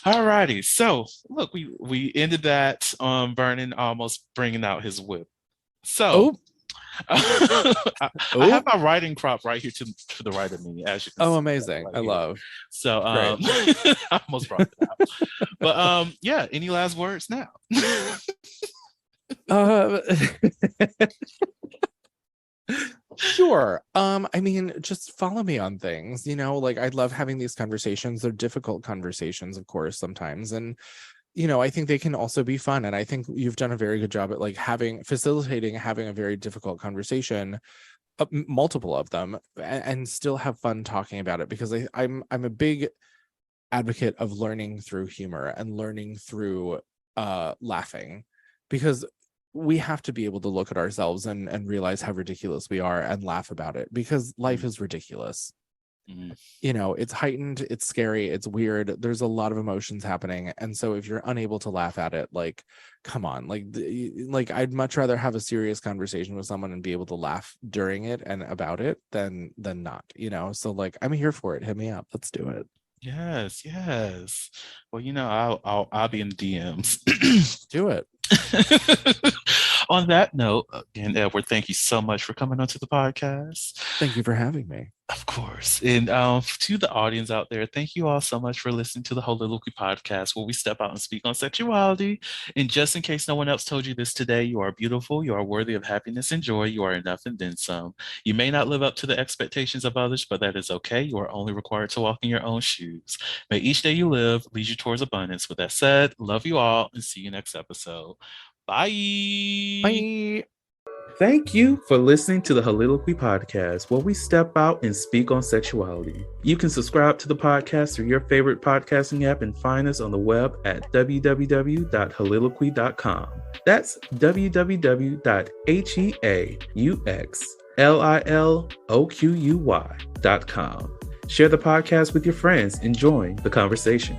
All righty. So, look, we ended that on Vernon almost bringing out his whip. So, I have my writing prop right here to the right of me, as you can see. Amazing. Right I here. love. So, I almost brought it out. But, yeah, any last words now? Sure. I mean, just follow me on things, like I love having these conversations. They're difficult conversations, of course, sometimes. And, I think they can also be fun. And I think you've done a very good job at like facilitating having a very difficult conversation, multiple of them, and still have fun talking about it, because I'm a big advocate of learning through humor and learning through laughing, because we have to be able to look at ourselves and realize how ridiculous we are and laugh about it, because life is ridiculous. It's heightened, it's scary, it's weird, there's a lot of emotions happening. And so if you're unable to laugh at it, like, come on, like I'd much rather have a serious conversation with someone and be able to laugh during it and about it than not, so like, I'm here for it. Hit me up, let's do it. Yes, yes. Well, I'll be in the DMs. Do it. On that note, again, Edward, thank you so much for coming onto the podcast. Thank you for having me. Of course. And to the audience out there, thank you all so much for listening to the Soliloquy podcast, where we step out and speak on sexuality. And just in case no one else told you this today, you are beautiful, you are worthy of happiness and joy, you are enough and then some. You may not live up to the expectations of others, but that is okay. You are only required to walk in your own shoes. May each day you live lead you towards abundance. With that said, love you all and see you next episode. Bye. Bye. Thank you for listening to the Soliloquy podcast, where we step out and speak on sexuality. You can subscribe to the podcast through your favorite podcasting app and find us on the web at www.soliloquy.com. That's www.heauxliloquy.com. Share the podcast with your friends and join the conversation.